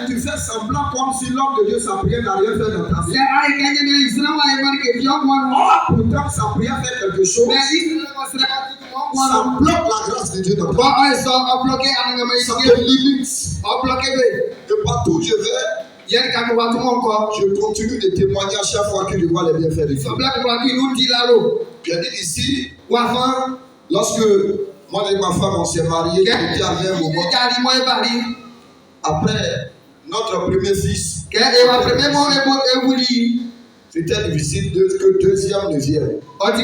tu fais semblant comme si l'homme de Dieu, sa prière n'a rien fait dans ta vie. Or, pourtant, sa prière fait quelque chose. Ça bloque la grâce de Dieu dans ta vie. Ça te limite. Et partout où je vais, je continue de témoigner à chaque fois que je vois les bienfaits de Dieu. J'ai dit ici, lorsque moi et ma femme on s'est mariés, il y avait un moment. Après notre premier fils, c'était difficile que deuxième ne vienne. Or là,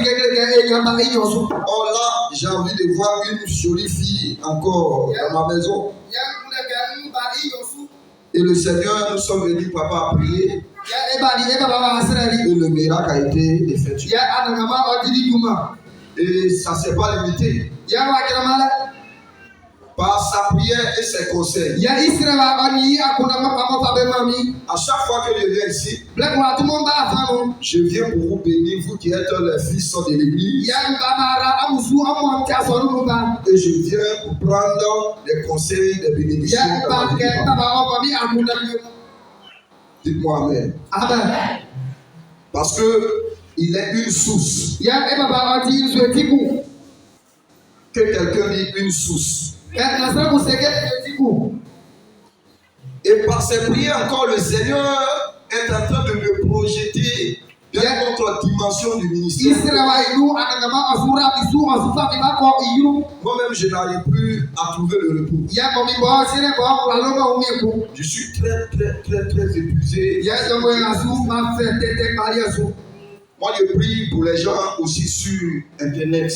j'ai envie de voir une jolie fille encore dans ma maison. Et le Seigneur, nous sommes venus, papa a prié. Et le miracle a été effectué. Et ça ne s'est pas limité. Par sa prière et ses conseils. À chaque fois que je viens ici, je viens pour vous bénir, vous qui êtes les fils de l'église. Et je viens pour prendre les conseils, les bénédictions. Dites-moi amen. Amen. Parce que il est une source. Que quelqu'un dit une source. Et par ces prières encore, le Seigneur est en train de me projeter dans une autre dimension du ministère. Moi-même, je n'arrive plus à trouver le repos. Je suis très épuisé. Moi, je prie pour les gens aussi sur Internet.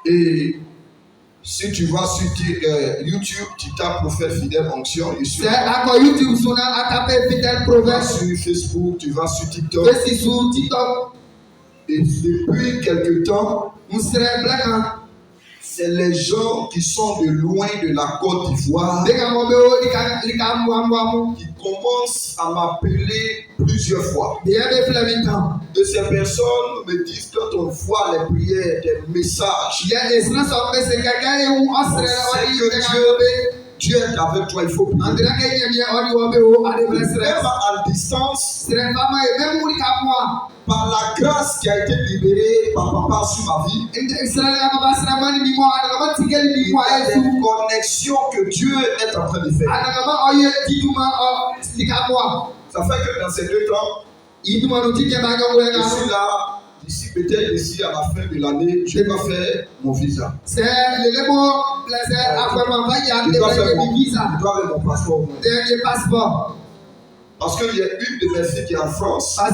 Et si tu vas sur YouTube, tu tapes Prophète Fidèle Onction. Et sur Facebook, tu vas sur TikTok. Et depuis quelque temps, c'est les gens qui sont de loin de la Côte d'Ivoire qui commencent à m'appeler plusieurs fois. Et ces personnes me disent quand on voit les prières, des messages, on sait que Dieu est avec toi, il faut prier. Même à distance, par la grâce qui a été libérée par papa sur ma vie, il y a une connexion que Dieu est en train de faire. Ça fait que dans ces 2 temps, je suis là, d'ici peut-être ici à la fin de l'année, je vais faire mon visa. Je dois faire mon passeport. Parce qu'il y a une de mes filles qui est en France. Elle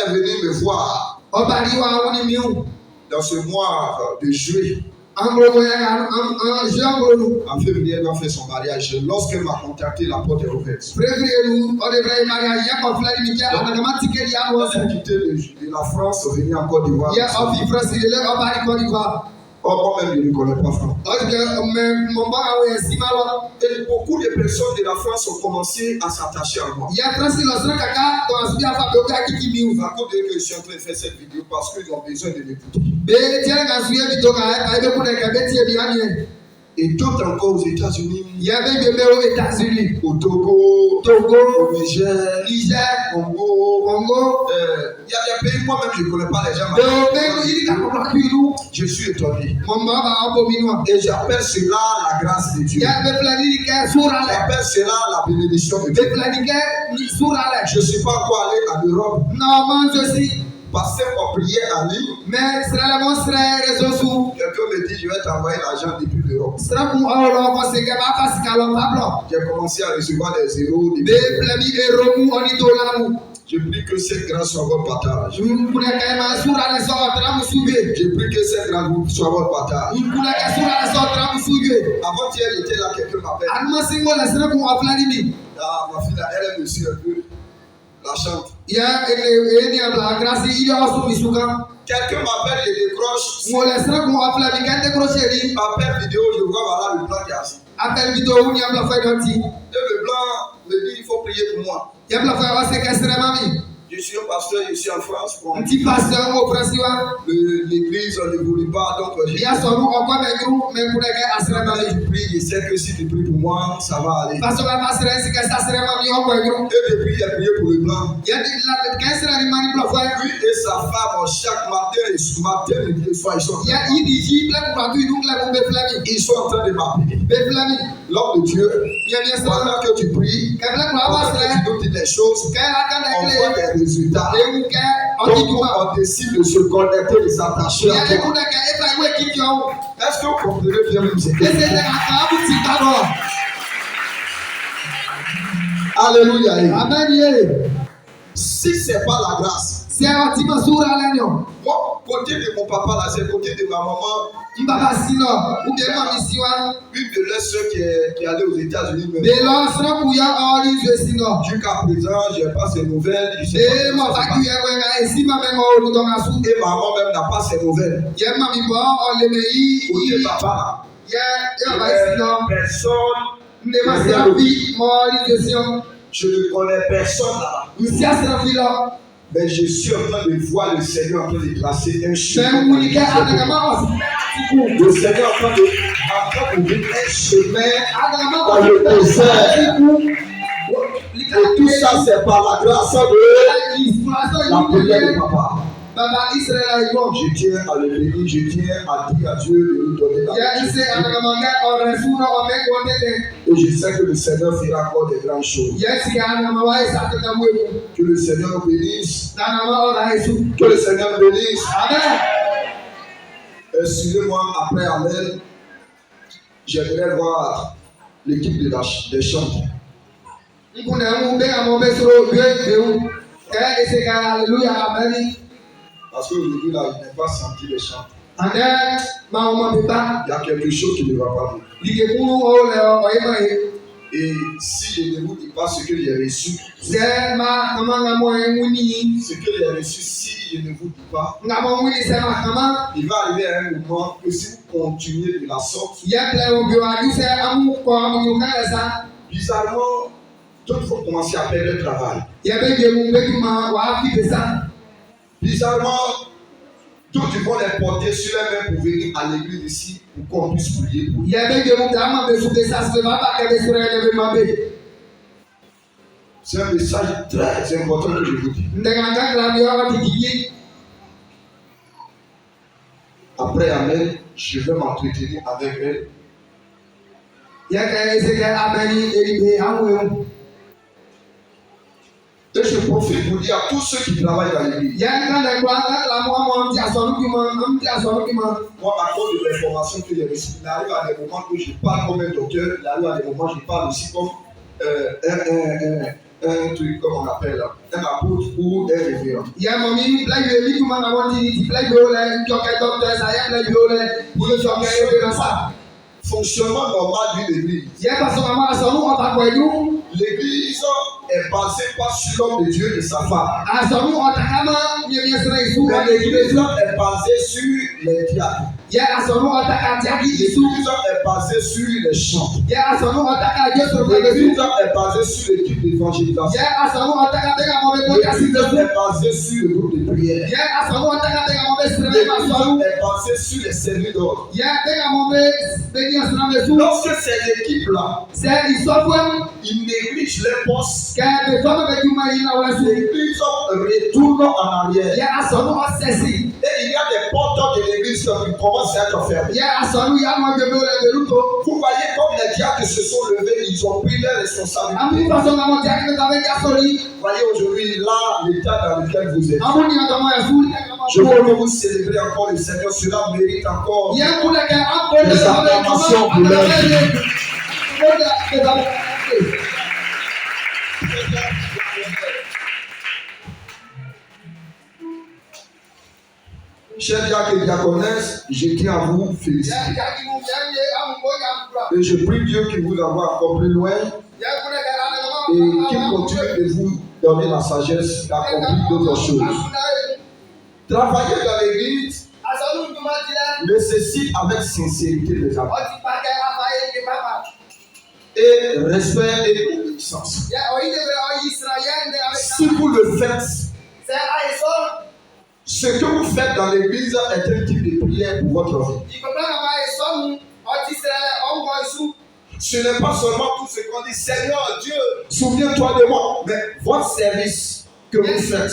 est venue me voir dans ce mois de juillet. En février, elle a fait son mariage. Lorsqu'elle m'a contacté, la porte est ouverte. Elle a quitté de la France, venir en Côte d'Ivoire. Or, moi-même, je ne connais pas France. Et beaucoup de personnes de la France ont commencé à s'attacher à moi. À cause de que je suis en train de faire cette vidéo parce qu'ils ont besoin de m'écouter. Et d'autres encore aux États-Unis, au Togo, au Niger, Congo. Il y a des pays, moi-même je ne connais pas les gens. Je suis étonné. Et j'appelle cela la grâce de Dieu. J'appelle cela la bénédiction de Dieu. Je ne suis pas encore allé en Europe. Passer en prière en ligne. Quelqu'un me dit je vais t'envoyer l'argent depuis l'Europe. J'ai commencé à recevoir des zéros. Je prie que cette grâce soit votre partage. Je prie que cette grâce soit votre partage. Avant-hier, j'étais là, quelqu'un m'appelle. Ah, ma fille là, elle est aussi un peu la chante. Quelqu'un m'appelle, je décroche. Appel vidéo, je vois voilà le blanc qui est assis. Et le blanc me dit il faut prier pour moi. Je suis un pasteur ici en France. L'église ne voulait pas, donc Tu pries, je sais que si tu pries pour moi, ça va aller. Et depuis, il a prié pour le blanc. Lui et sa femme, chaque matin, midi et soir, ils sont en train de m'appeler. L'homme de Dieu, pendant que tu pries, pendant que tu doutes des choses, on voit des résultats. Donc, on décide de se connecter, de s'attacher à toi. Est-ce que vous comprenez bien même ce que Alléluia. Amen. Si ce n'est pas la grâce, moi, côté de mon papa, là, c'est côté de ma maman. Une de leurs soeurs qui est allée aux États-Unis. Jusqu'à présent, je n'ai pas ses nouvelles. Je sais pas et maman même n'a pas ses nouvelles. Côté papa, personne. Je ne connais personne là. Mais je suis en train de voir le Seigneur en train de tracer un chemin. Le Seigneur en train d'ouvrir un chemin dans le désert. Et tout ça, c'est par la grâce de la prière de papa. Je tiens à le bénir, je tiens à dire à Dieu de nous donner la grâce. Et je sais que le Seigneur fera encore des grandes choses. Que le Seigneur nous bénisse. Que le Seigneur nous bénisse. Suivez-moi après, amen. J'aimerais voir l'équipe des chants. Parce qu'aujourd'hui, là, il n'a pas senti les chants. Il y a quelque chose qui ne va pas bien. Et si je ne vous dis pas ce que j'ai reçu, ce que j'ai reçu, si je ne vous dis pas, il va arriver à un moment que si vous continuez de la sorte, bizarrement, tout il faut commencer à perdre le travail. Bizarrement, tous ils vont les porter sur les mains pour venir à l'église ici pour qu'on puisse prier pour eux. C'est un message très important que je vous dis. Après, amen, je vais m'entretenir avec elle. Et je profite pour dire à tous ceux qui travaillent dans l'église. Moi, à cause de l'information que j'ai reçue, il arrive à des moments où je parle comme un docteur, il arrive à des moments où je parle aussi comme un truc, comme on appelle là, un apôtre ou un révérend. Fonctionnement normal d'une église. L'église est basée pas sur l'homme de Dieu et sa femme. Mais l'église est basée sur les diacres. L'église est basée sur les chants. L'église est basée sur l'équipe d'évangélisation. L'église est basée sur le groupe de prière. L'église est basée sur les services d'ordre. Lorsque ces équipes-là, ils négligent les postes, l'église retourne en arrière. Et il y a des portes de l'église qui commencent à être fermées. Vous voyez comme les diacres se sont levés, ils ont pris leur responsabilité. Voyez aujourd'hui là l'état dans lequel vous êtes. Je veux vous célébrer encore le Seigneur. Cela mérite encore des acclamations pour leur vie. Chers diacres et diaconesses, je tiens à vous féliciter. Et je prie Dieu qu'il vous envoie encore plus loin et qu'il continue de vous donner la sagesse d'accomplir d'autres choses. Travailler dans l'église nécessite avec sincérité les amis. Et respect et obéissance. Si vous le faites, ce que vous faites dans l'église est un type de prière pour votre vie. Ce n'est pas seulement tout ce qu'on dit, Seigneur Dieu, souviens-toi de moi, mais votre service que vous faites.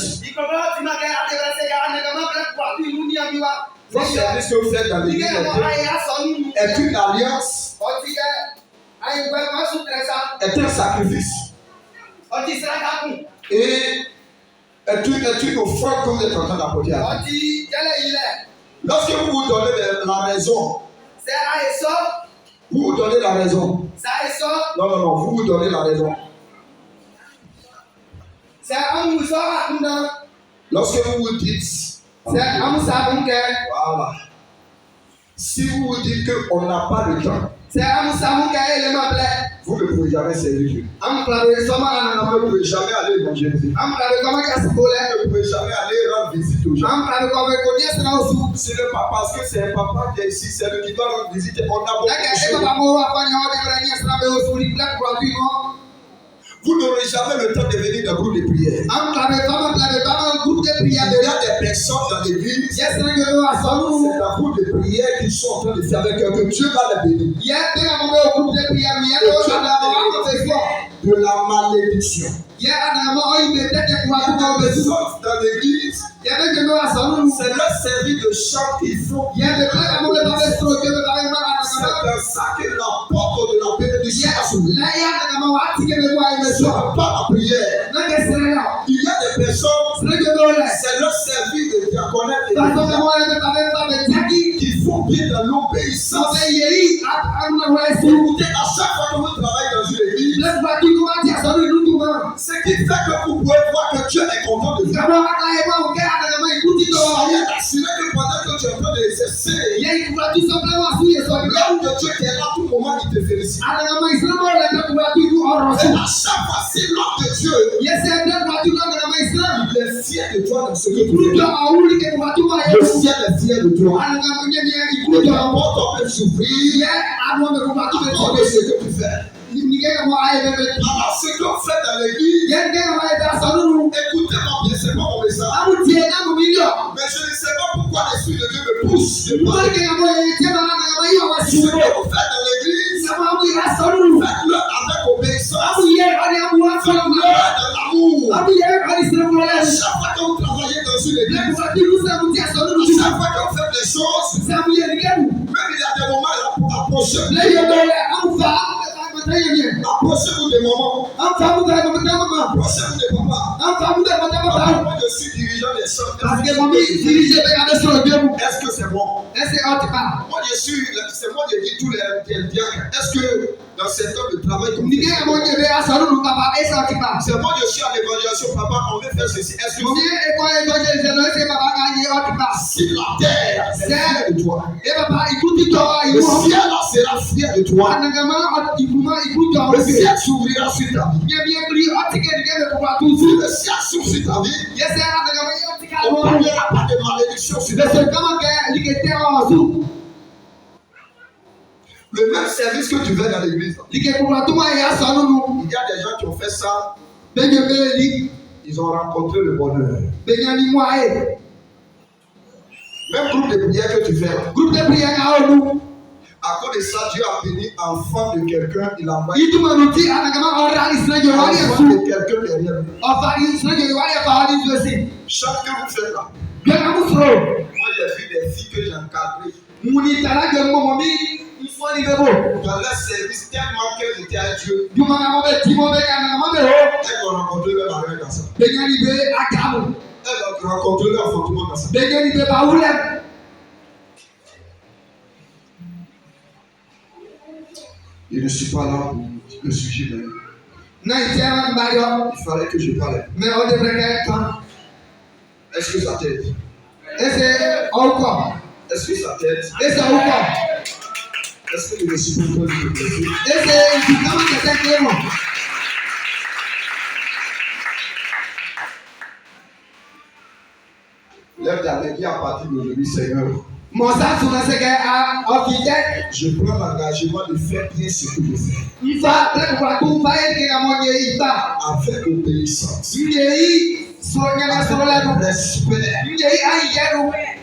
Votre service que vous faites dans l'église est une alliance, est un sacrifice et est une offrande que vous êtes en train d'apporter à Dieu. Lorsque vous vous donnez la raison, vous vous donnez la raison. Non, vous vous donnez la raison. Lorsque vous vous dites, voilà. Si vous vous dites qu'on n'a pas le temps, vous ne pouvez jamais servir Dieu. Vous ne pouvez jamais aller évangéliser. Vous ne pouvez jamais aller rendre visite aux gens. Ce n'est pas parce que c'est un papa qui est ici, c'est lui qui doit rendre visite. On a beaucoup de choses. Vous n'aurez jamais le temps de venir dans le groupe de prière. Il y a des personnes dans l'église, c'est un groupe de prière qui sont en train de faire avec eux, que Dieu va les bénir. De la malédiction. Il y a des personnes dans l'église, c'est leur service de chant qu'il faut. C'est dans ça que la porte de la bénédiction ne sera pas la prière. Il y a des personnes, c'est leur service de diaconate qui font bien dans l'obéissance. Écoutez, à chaque fois que vous travaillez dans une église, ce qui fait que vous pouvez voir que Dieu est content de vous. Soyez assuré que pendant que tu es en train d'exercer, l'homme de Dieu qui est là tout moment, il te félicite. Et à chaque fois, si l'homme de Dieu, il est fier de toi dans ce que tu fais. Le ciel est fier de toi. Le rapport peut souffrir à cause de ce que tu fais. Alors, ce qu'on fait dans l'église, écoutez-moi bien, c'est pas mon message. Mais je ne sais pas pourquoi l'Esprit de Dieu me pousse. Ce que vous faites dans l'église, faites-le avec obéissance. Faites-le dans l'amour. À chaque fois que vous travaillez dans une église, à chaque fois que vous faites des choses, même il y a des moments à approcher. Approchez-vous des moments. Approchez-vous des papas. Moi, je suis dirigeant des chambres. Est-ce que c'est bon? Moi, c'est moi qui dis tous les diacres. Est-ce que dans cette heure de travail, c'est moi je suis à l'évaluation, papa, on veut faire ceci. Est-ce que si la terre est fière de toi, le ciel sera fier de toi. Le ciel s'ouvrira sur ta vie. Si le ciel s'ouvre sur ta vie, on ne parlera pas de malédiction sur ta vie. Le même service que tu fais dans l'église. Il y a des gens qui ont fait ça. Ils ont rencontré le bonheur. Même groupe de prière que tu fais. À cause de ça, Dieu a béni enfant de quelqu'un, il a envoyé enfant de quelqu'un derrière. Chaque que vous faites là. Moi j'ai vu des filles que j'ai encadrées. Dans leur service, tellement qu'elles étaient à Dieu. Elles ont rencontré leur mari dans ça. Elles ont rencontré leur enfantement dans ça. Je ne suis pas là pour le sujet. Il fallait que je parle. Est-ce que ça t'aide? Est-ce que ça t'aide? Est-ce que le supporter du plaisir? Lève ta main, dis à partir d'aujourd'hui, Seigneur. Je prends l'engagement de faire bien ce que je fais. Avec obéissance. Respect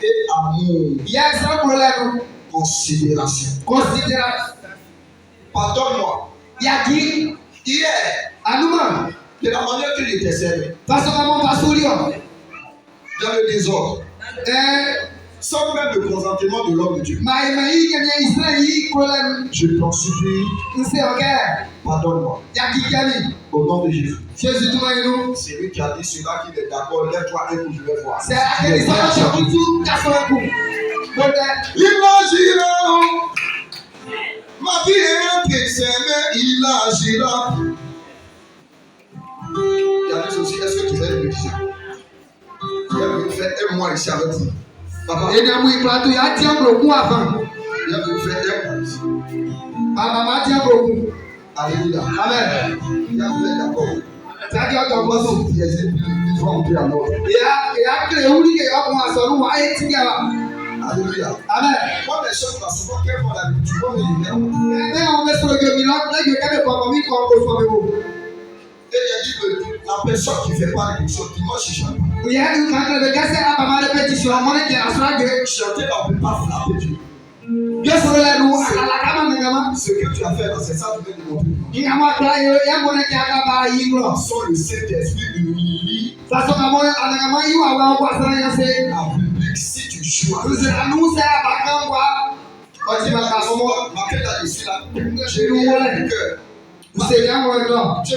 et amour. Considération. Pardonne-moi. Yaki. Hier, Anuma. de la manière qu'il était servi, Façon comment Pasolio. dans le désordre, sans même le consentement de l'homme de Dieu. Je t'en supplie, pardonne-moi. Au nom de Jésus. C'est lui qui a dit celui-là qui est d'accord, lève-toi un coup, je vais voir. Il agira. Ma vie est entre ses mains, il agira. Il y a des aussi, est-ce que tu fais des bénédictions? Il y a fait un mois ici avec vous. Papa, il y a fait un mois ici. Alléluia. Amen. Il y a fait d'accord. Alléluia. Amen. Moi, mes choses là, souvent, qu'elles font l'habitude, tu vois, mais il et il a dit que la personne qui fait pas les choses, dimanche, il chante. Chanter, on ne peut pas frapper Dieu. Ce que tu as fait là, c'est ça que tu viens de montrer. Sans le Saint-Esprit humilie la Bible, si tu choisis. Ma tête là, ici là, j'ai mis le cœur. Je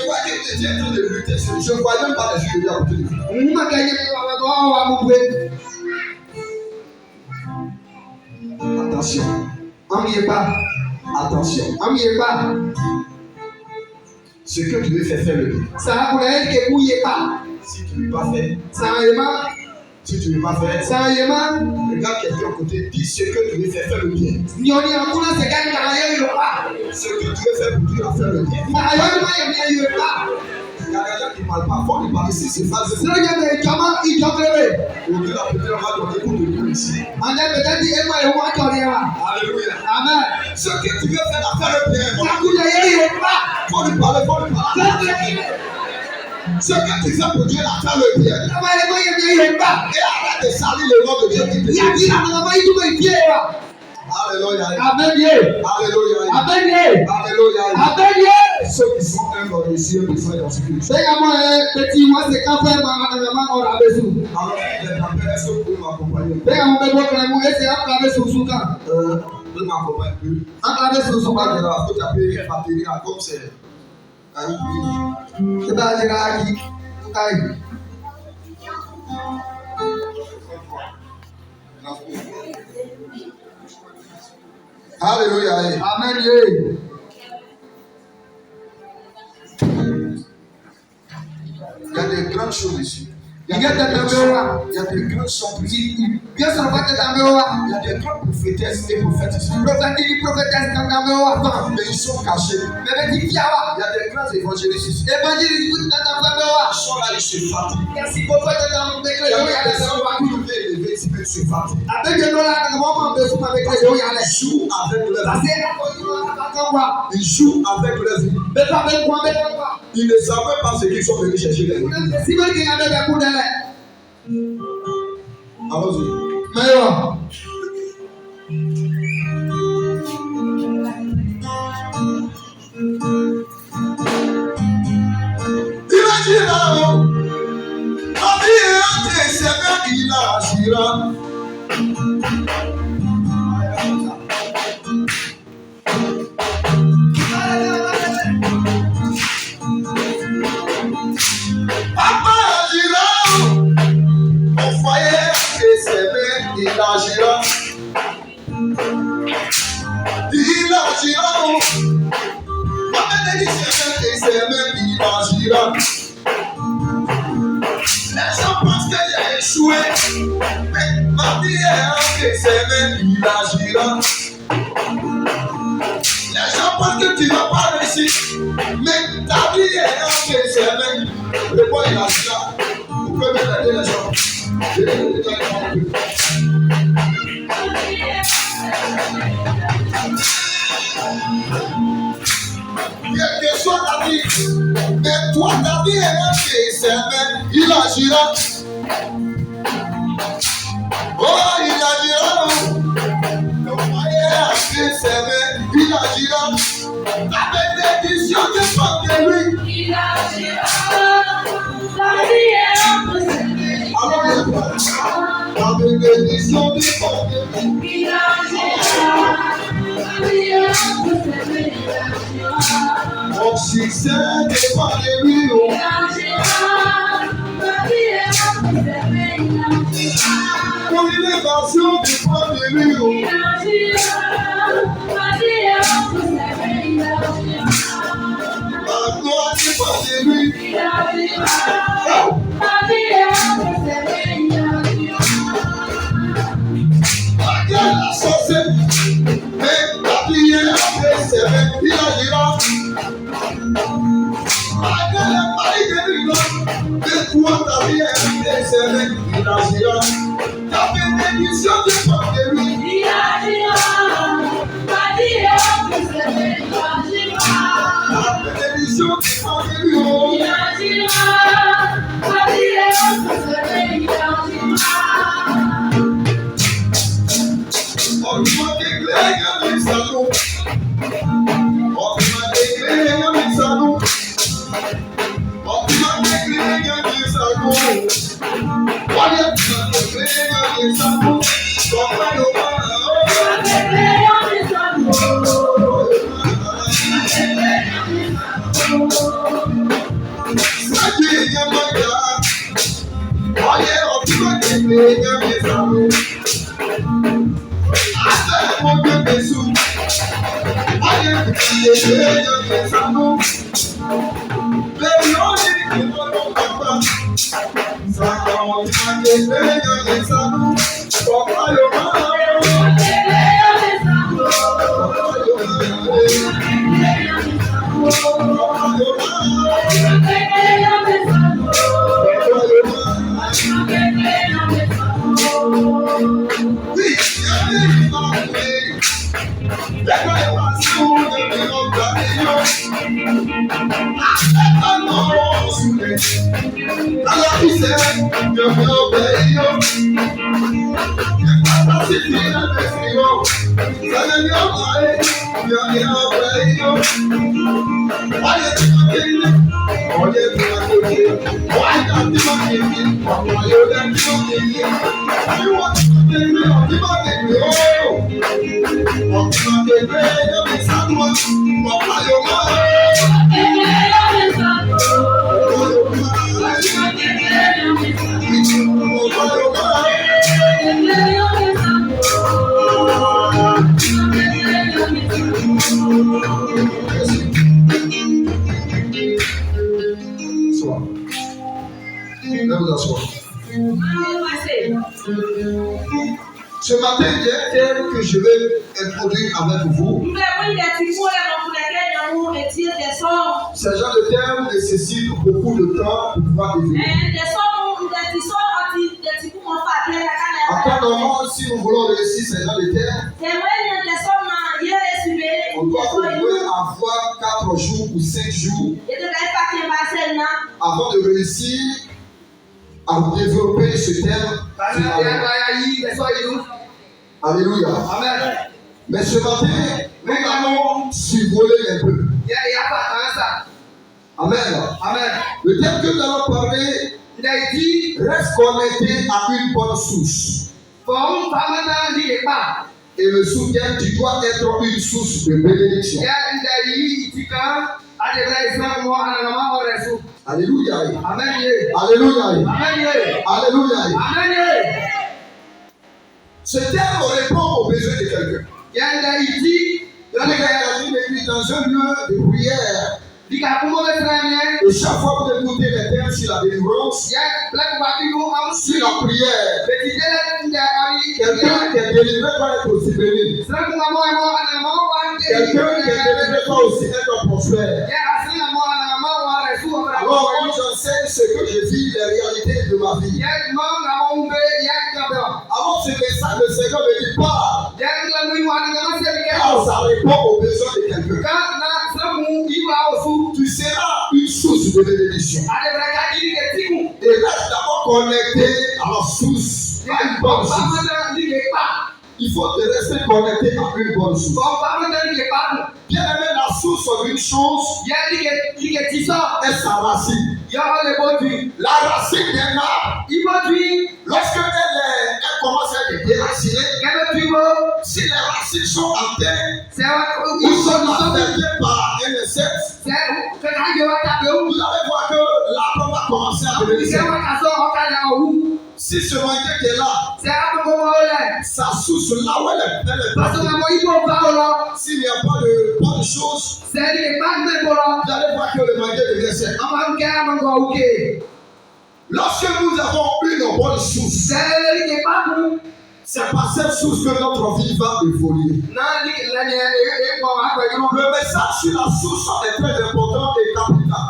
vois que tu es en train de lutter. Je ne vois même pas les yeux de Dieu à côté de lui. Attention. Attention. Ce que tu veux faire, fais-le bien. Si tu ne veux pas faire, si tu ne veux pas faire, regarde quelqu'un à côté, dis ce que tu veux faire, fais-le bien. Ce que tu veux faire pour Dieu, fais-le bien. Il y a des gens qui ne parlent pas fort, ils parlent ici, c'est facile. Aujourd'hui, la peut-être on va donner pour de Dieu ici. Alléluia. Amen. Ce que tu veux faire, fais-le bien. Faut lui parler, faut lui parler. Ce que tu fais pour Dieu, fais-le bien. Et arrête de salir le nom de Dieu qui te dit. Alléluia. Alléluia. Alléluia. Alléluia. Ceux qui sont humbles dans les cieux, ils sont dans ce que c'est. Alors, les appels, est-ce que vous pouvez m'accompagner? Vous m'accompagnez plus. Pas de la faute à payer batterie à comme c'est. Alléluia. Amen. Il y a des grandes choses ici. Il y a des grands chants ici. Il y a des grandes prophétesses et prophètes ici. Mais ils sont cachés. Il y a des grands évangélistes ici. Ils sont là, ils se fatiguent. Il y a des gens qui veulent élever, ils se fatiguent. Ils jouent avec leur vie. Ils ne savent pas ce qu'ils sont venus chercher les autres. Allons-y. Il agira. Il agira. Papa agira. Mon foyer et ses mains, il agira. Il agira. Ma bénédiction et ses mains, il agira. Les gens pensent que j'ai échoué. Mais ma vie est entre ses mains, il agira. Les gens pensent que tu n'as pas réussi. Mais ta vie est entre ses mains. Le point il agira. Vous pouvez m'aider les gens. Quelque chose ta vie, mais toi ta vie est entre ses mains, il agira. Oh, il agira. Le foyer est entre ses mains, il agira. La bénédiction dépend de lui. Il agira, la vie est entre ses mains. La bénédiction dépend de lui. Il agira, la vie est entre ses mains. Mon succès dépend de lui. Il agira, la vie est entre ses mains. Mon élévation dépend de lui. Il agira, la vie est entre ses mains. La gloire dépend de lui. Il agira, la vie est entre ses mains. Malgré la sorcellerie, mais la vie est entre ses mains. Il agira. Malgré les paris de l'ignorance, mais toi ta vie est entre ses mains. Il agira. La bénédiction dépend de lui. Il agira, la vie est entre ses mains. La bénédiction dépend de lui. Il agira, la vie est entre ses mains. On m'a déclaré un salon. On m'a déclaré un salon. On m'a déclaré un salon. On m'a déclaré un salon. Ce matin, il y a un thème que je vais introduire avec vous. Ce genre de thème nécessite beaucoup de temps pour pouvoir définir. Apparemment, si nous voulons réussir ce genre de thème, on doit au moins avoir 4 jours ou 5 jours avant de réussir à développer ce thème. Alléluia. Amen. Mais ce matin, nous allons survoler un peu. Amen. Amen. Le thème que nous allons parler reste connecté à une bonne source. Et le soutien, tu dois être une source de bénédiction. Alléluia. Amen. Alléluia. Amen. Alléluia. Amen. Ce thème répond aux besoins de quelqu'un. Dans un lieu de prière. Et chaque fois que vous écoutez les thèmes sur la délivrance, sur la prière, quelqu'un qui est délivré doit être aussi béni. Quelqu'un qui est délivré doit aussi être prospère. Alors, quand j'enseigne ce que je vis, les réalités de ma vie, alors ce message, le Seigneur me dit pas, car ça répond aux besoins de quelqu'un. Tu seras une source de bénédiction. Et reste d'abord connecté à la source, à une bonne source. Il faut te rester connecté à une bonne source. Bien aimé, la source sur une chose est sa racine. La racine d'un arbre, lorsque elle commence à être déraciner, si les racines sont en terre, ou sont affectées par un insecte, vous allez voir que l'arbre va commencer à devenir. Si ce moyen qui est là, ça souche là où elle est pas. S'il n'y a pas de choses, vous allez voir que le moyen devient sec. Lorsque nous avons une bonne source, c'est par cette source que notre vie va évoluer. Le message sur la source est très important et capital.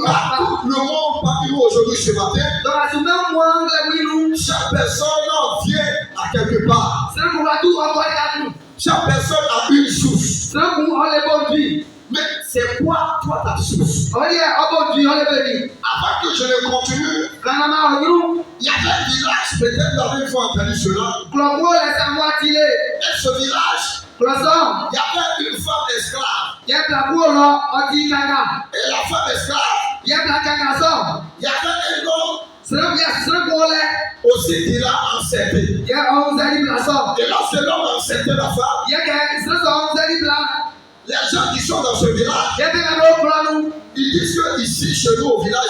Car tout le monde parmi nous aujourd'hui ce matin, chaque personne vient à quelque part. Chaque personne a une source. Mais c'est quoi toi ta source? Avant que je ne continue, il y avait un village, peut-être vous avez une fois entendu cela. Et ce village, il y avait une femme esclave. Et la femme esclave, il y avait un homme aussi qui l'a enceinte. Et lorsque l'homme a enceinte la femme, les gens qui sont dans ce village, ils disent que ici, chez nous, au village,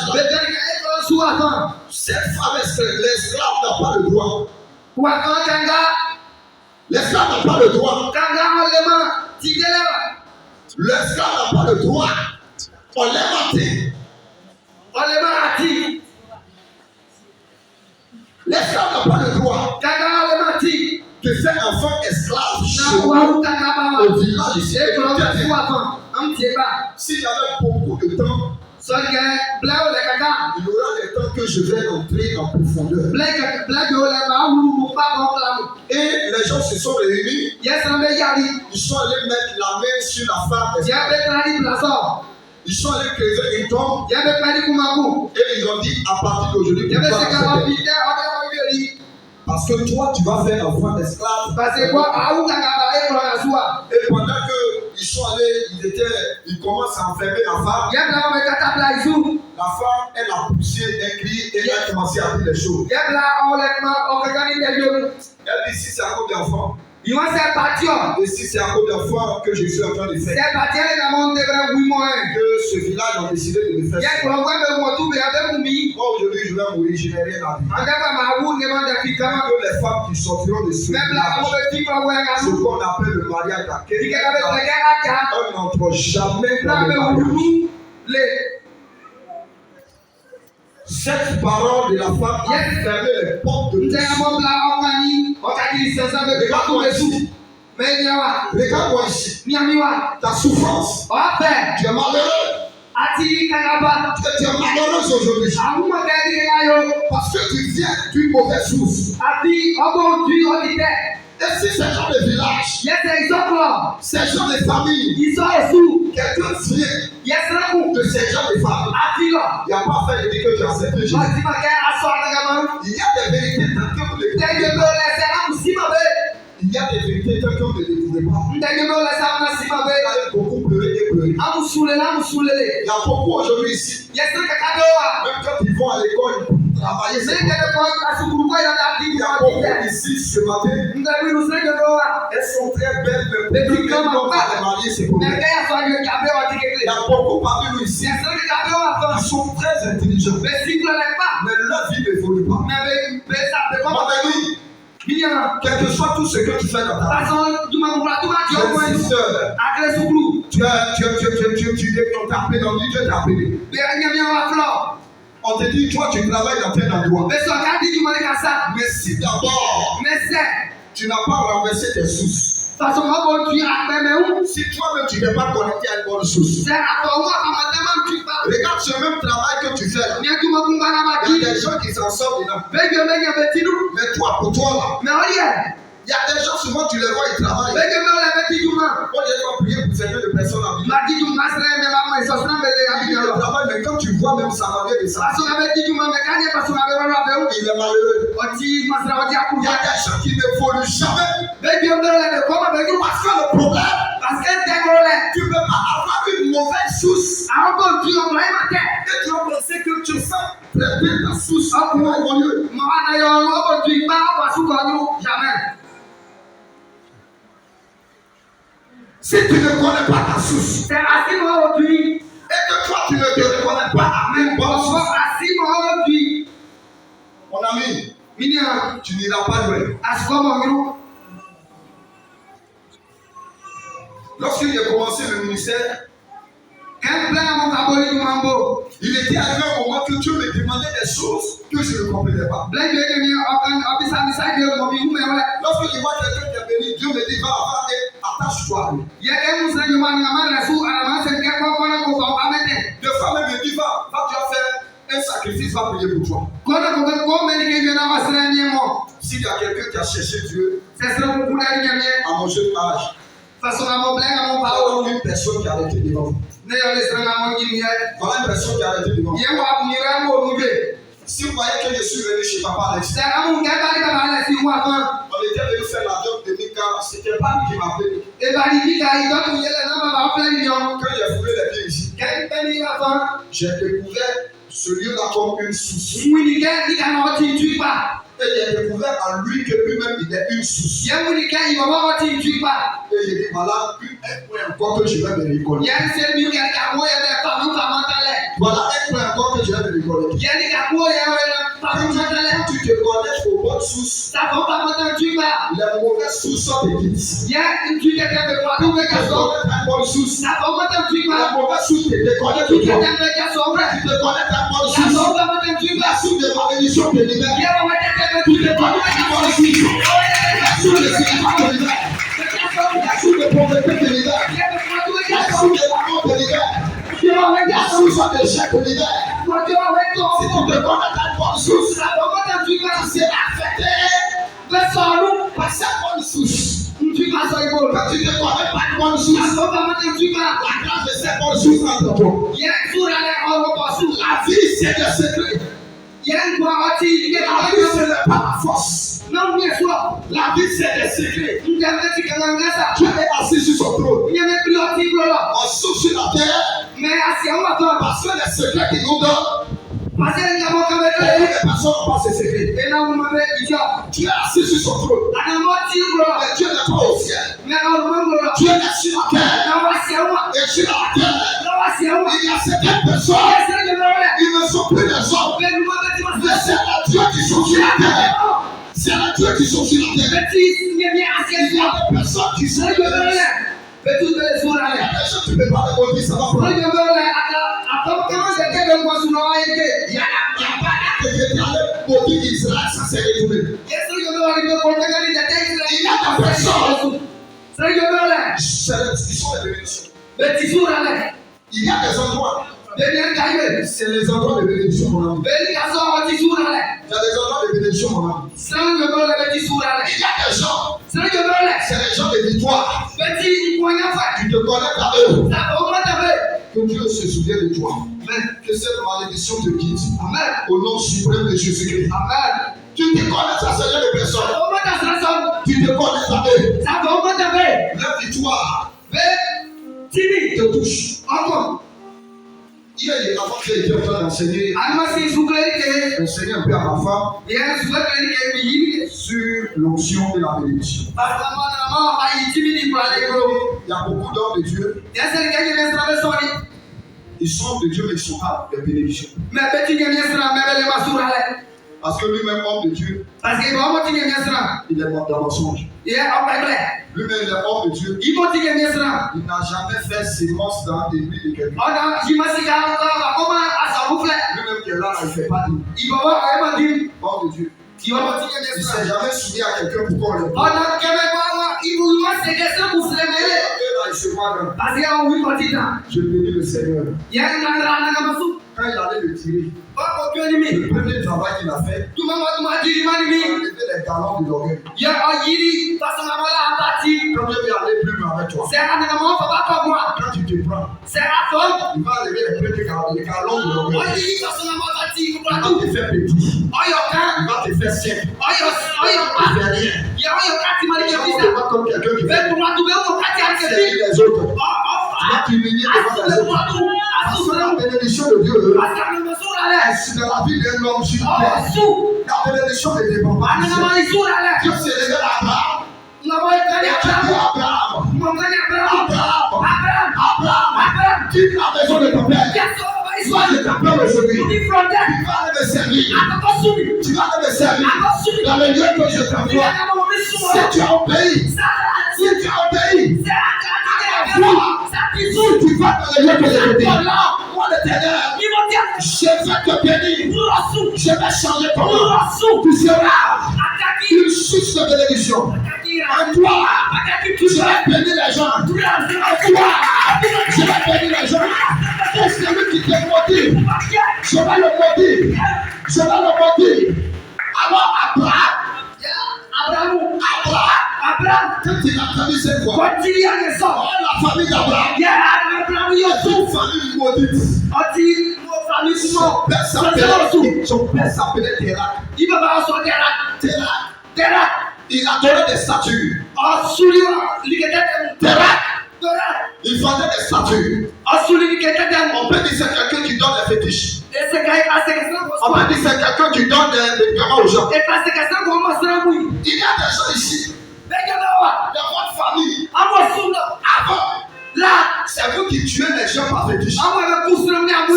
cette femme esclave, l'esclave n'a pas le droit. L'esclave n'a pas le droit. L'esclave n'a pas le droit. On l'a maté. L'esclave n'a pas le droit de faire enfant esclave chez nous, au village ici. S'il y avait beaucoup de temps, il y aura des temps que je vais entrer en profondeur. Et les gens se sont réunis. Ils sont allés mettre la main sur la femme esclave. Ils sont allés creuser une tombe. Et ils ont dit à partir d'aujourd'hui, parce que toi, tu vas faire enfant d'esclave. Et pendant qu'ils sont allés, ils commencent à enfermer la femme. La femme, elle a poussé un cri et elle a commencé à dire les choses. Elle dit si c'est à cause d'enfants. Et si c'est à cause d'enfants que je suis en train de faire, que ce village a décidé de me faire ça. Moi aujourd'hui je vais mourir, je n'ai rien à dire. Que les femmes qui sortiront de ce village, ce qu'on appelle le mariage d'accueil, on n'entre jamais dans le mariage. Cette parole de la femme a fermé les portes de Regarde-moi ici. Ta souffrance. Tu es malheureux. Tu es malheureuse aujourd'hui. Parce que tu viens d'une mauvaise source. Et si ces gens de village, ces gens de famille, quelqu'un vient de ces gens de famille, il n'y a pas fait de dire que tu as accepté Jésus. Il y a des vérités tant que vous ne les découvrez pas. Il y a des vérités tant que vous ne les découvrez pas. Vous allez beaucoup pleurer et pleurer. Il y a beaucoup aujourd'hui ici. Même quand ils vont à l'école, ils travailler. Il y a beaucoup ici ce matin. Elles sont très belles, mais quand on va les marier, c'est pour elles. Il y a beaucoup parmi nous ici. Ils sont très intelligents. Mais leur vie n'évolue pas. Mon ami, quel que soit tout ce que tu fais dans ta vie, on t'a appelé dans Dieu, Dieu t'a appelé. On te dit, toi, tu travailles dans tel endroit. Mais si d'abord, tu n'as pas renversé tes sources, si toi-même tu n'es pas connecté à une bonne source, regarde ce même travail que tu fais là. Il y a des gens qui s'en sortent dedans. Mais toi, pour toi là, il y a des gens souvent tu les vois, ils travaillent. On les doit prier pour servir de personnes à vivre. Ils travaillent, mais quand tu vois même ça va de ça, il est malheureux. Il y a des gens qui ne n'évoluent jamais. Parce que le problème, Àwọn kò ju ọmọ ẹ̀ máa tẹ̀. Et tu as pensé que tu sais traiter ta source à mon lieu. Màá na yọ ọ̀rọ̀ kò ju ìgbà ọ̀pọ̀ àsùkò ọdún. Jamais. Si tu ne connais pas ta source, C'est àsìmọ̀ òdu yìí. et que toi tu ne te reconnais pas à même bonne Ọ̀pọ̀ source, àsìmọ̀ òdu yìí. mon ami, Mìíràn tu n'iras pas loin. àsìkò ọmọ mi ló. Lorsque j'ai commencé le ministère, Kẹ́ńpẹ́ àwọn kàbọ̀lì ni wọ́n ń bò. il était arrivé un moment que Dieu me demandait des choses que je ne comprenais pas. Lẹ́yìn èdè mi ọ̀kan ọ̀bísàbísà ìdè ọmọ mi wú mẹ́wẹ́. Lorsque je vois quelqu'un qui est béni, Dieu me dit va avant et attache-toi à lui. Yẹ kẹ́ musa yóò máa nàmá rẹ̀ sùn àràmà sẹ̀kẹ́ kọ́kọ́rọ́ kò fà ọ̀bá mẹ́tẹ̀. Des fois même me dit va tu vas faire un sacrifice, va prier pour toi. Kọ́dọ̀ kò kó mẹ́ni kéjọ náà wá sílẹ̀ ní ẹ̀mọ́. S'il y a quelqu'un qui a cherché Dieu Sẹ̀sẹ̀ kúkú náà ní ẹ̀mí. à mon jeune âge, Façon àmọ́ bílẹ̀ àmọ́ bá voilà wọ̀. une personne qui a arrêté devant vous. Ne yọ lè sẹ́n àmọ́ yìí ni ẹ̀. Voilà une personne qui a arrêté devant vous. Yẹ wà bù yẹrẹ mú olùgbé. Si vous voyez que je suis venu chez Papa Alex, Sẹ̀ àmú kẹ́kẹ́ ní kàbá lẹ̀ sí wà fún. on était venu faire la job de Mika, c'était pas lui qui m'a appelé. Ìbàdí kíkà ìdọ́kùn yẹlẹ̀ náà bàbá fẹ́ yọ. Quand j'ai foulé les pieds ici, Kẹ́kẹ́ ní wà fún. j'ai découvert ce lieu-là comme une source. Mwìnìkẹ́ níkà náà ti tú ipa. Et j'ai découvert en lui que lui-même il est une source. Yẹ mwìnìkẹ́ ìbọ̀bọ̀ ti tú ipa. Et j'ai dit voilà un point encore que je vais me récoller. Yẹ ṣe mi kẹ́kẹ́ àwọ̀ yẹ bẹ́ẹ̀ fà lóka máa tẹ́lẹ̀. Voilà un point encore que je vais me récoller. Yẹ ní kàkó yẹ wẹ̀ fà lóka tẹ́lẹ̀. Quand tu te connectes aux bonnes sources, Sàfọ̀ fà mọ́tò tú ipa. les mauvaises sources te quittent. Yẹ ntú kẹ́kẹ́ bẹ̀ fà lóka Tu te kẹ́sọ̀. connectes à une bonne source, Sàfọ̀ mọ́tò tú ipa. la mauvaise source te déconnecte Tú de toi. kẹ́kẹ́ bẹ̀ kẹ́sọ̀ wẹ̀. Tu te connectes à une bonne Sàfọ̀ source, fà mọ́tò tú ipa. la source de malédiction te libère. Yẹ wọ́n wẹ̀ kẹ́kẹ́ bẹ̀ tú Tu te ipa. connectes à une bonne source, la source de sécurité te libère. La source de pauvreté te libère. La source de la mort te libère. La source de l'échec te libère. Si tu te connectes à une bonne source, tu seras affecté par cette bonne source. Quand tu te connectes pas à une bonne source, la grâce de cette bonne source entre toi. La vie, c'est des secrets. La vie, ce n'est pas la force. La vie, c'est des secrets. Dieu est assis sur son trône. On souffle sur la terre parce que les secrets qu'il nous donne, beaucoup de personnes n'ont pas ces secrets. Dieu est assis sur son trône. Mais Dieu n'est pas au ciel. Dieu est sur la terre. Et sur la terre, il y a certaines personnes, ils ne sont plus des hommes. Mais c'est les dieux qui sont sur la terre. C'est les dieux qui sont sur la terre. Il y a des personnes qui sont sur la terre. Il y a des gens qui ne peuvent pas répondre, ça va prendre. Il y a pas que Dieu qui allait maudire Israël, ça s'est retourné. Il y a des personnes, ils sont les bénédictions. Il y a des endroits, c'est les endroits de bénédiction, mon ami. Il y a des endroits de bénédiction, mon ami. Il y a des gens, c'est les gens de victoire. Tu te connectes à eux. Que Dieu se souvienne de toi. Que cette malédiction te quitte. Au nom suprême de Jésus-Christ. Tu te connectes à ce genre de personnes. Tu te connectes à eux. Leur victoire te touche. Hier, avant que j'étais en train d'enseigner, enseigner un peu à ma femme sur l'onction et la bénédiction. Il y a beaucoup d'hommes de Dieu. Ils sont de Dieu, mais ils ne sont pas des bénédictions. Parce que lui-même, homme de Dieu, il est mort dans mensonge. Lui-même, il est homme de Dieu. Il n'a jamais fait sémence dans l'église de quelqu'un. Lui-même qui est là, il ne fait pas d'île. Homme de Dieu. Il ne s'est jamais soumis à quelqu'un pour qu'on le voie. Et là, il se voit grand. Je bénis le Seigneur. Quand il allait le tirer, le premier travail qu'il a fait, il a enlevé les galons de l'orgueil. Quand Dieu veut aller plus loin avec toi, quand tu te prends, il va enlever les premiers galons de l'orgueil. Il va te faire petit. Il va te faire sec. Il va te faire rien. Il va te voir comme quelqu'un qui fait servir les autres. Tu vas t'humilier devant les autres. Parce que de Dieu, Parce que nous sommes là. c'est dans la vie d'un homme sur Oh, terre. sous. La bénédiction ne dépend pas Nous du ciel. sommes là. Dieu s'est révélé à Abraham. Nous sommes là. Il a dit à Abraham, Nous sommes là. Abraham, Abraham. quitte la maison de ton père. Sois de ta peur aujourd'hui. Tu vas aller me servir. Tu vas aller me servir. Dans le lieu que je t'envoie. Si tu as obéi, si tu as obéi, si tu vas dans le lieu que je te dis, moi l'Éternel, je vais te bénir. Je vais changer ton nom. Tu seras une source de bénédiction. En toi, je vais bénir les gens. En toi, je vais bénir les gens. Et celui qui te maudit, je vais le maudire. Je vais le maudire. Alors Abraham, quand il a entendu cette voix, la famille d'Abraham, une famille maudite. Son père s'appelait Térak. Il adorait des statues. Térak. Il faisait des statues. On peut dire que c'est quelqu'un qui donne des fétiches. On peut dire que c'est quelqu'un qui donne des gamins aux gens. Il y a des gens ici, dans votre famille, avant, c'est vous qui tuez les gens par fétiche. C'est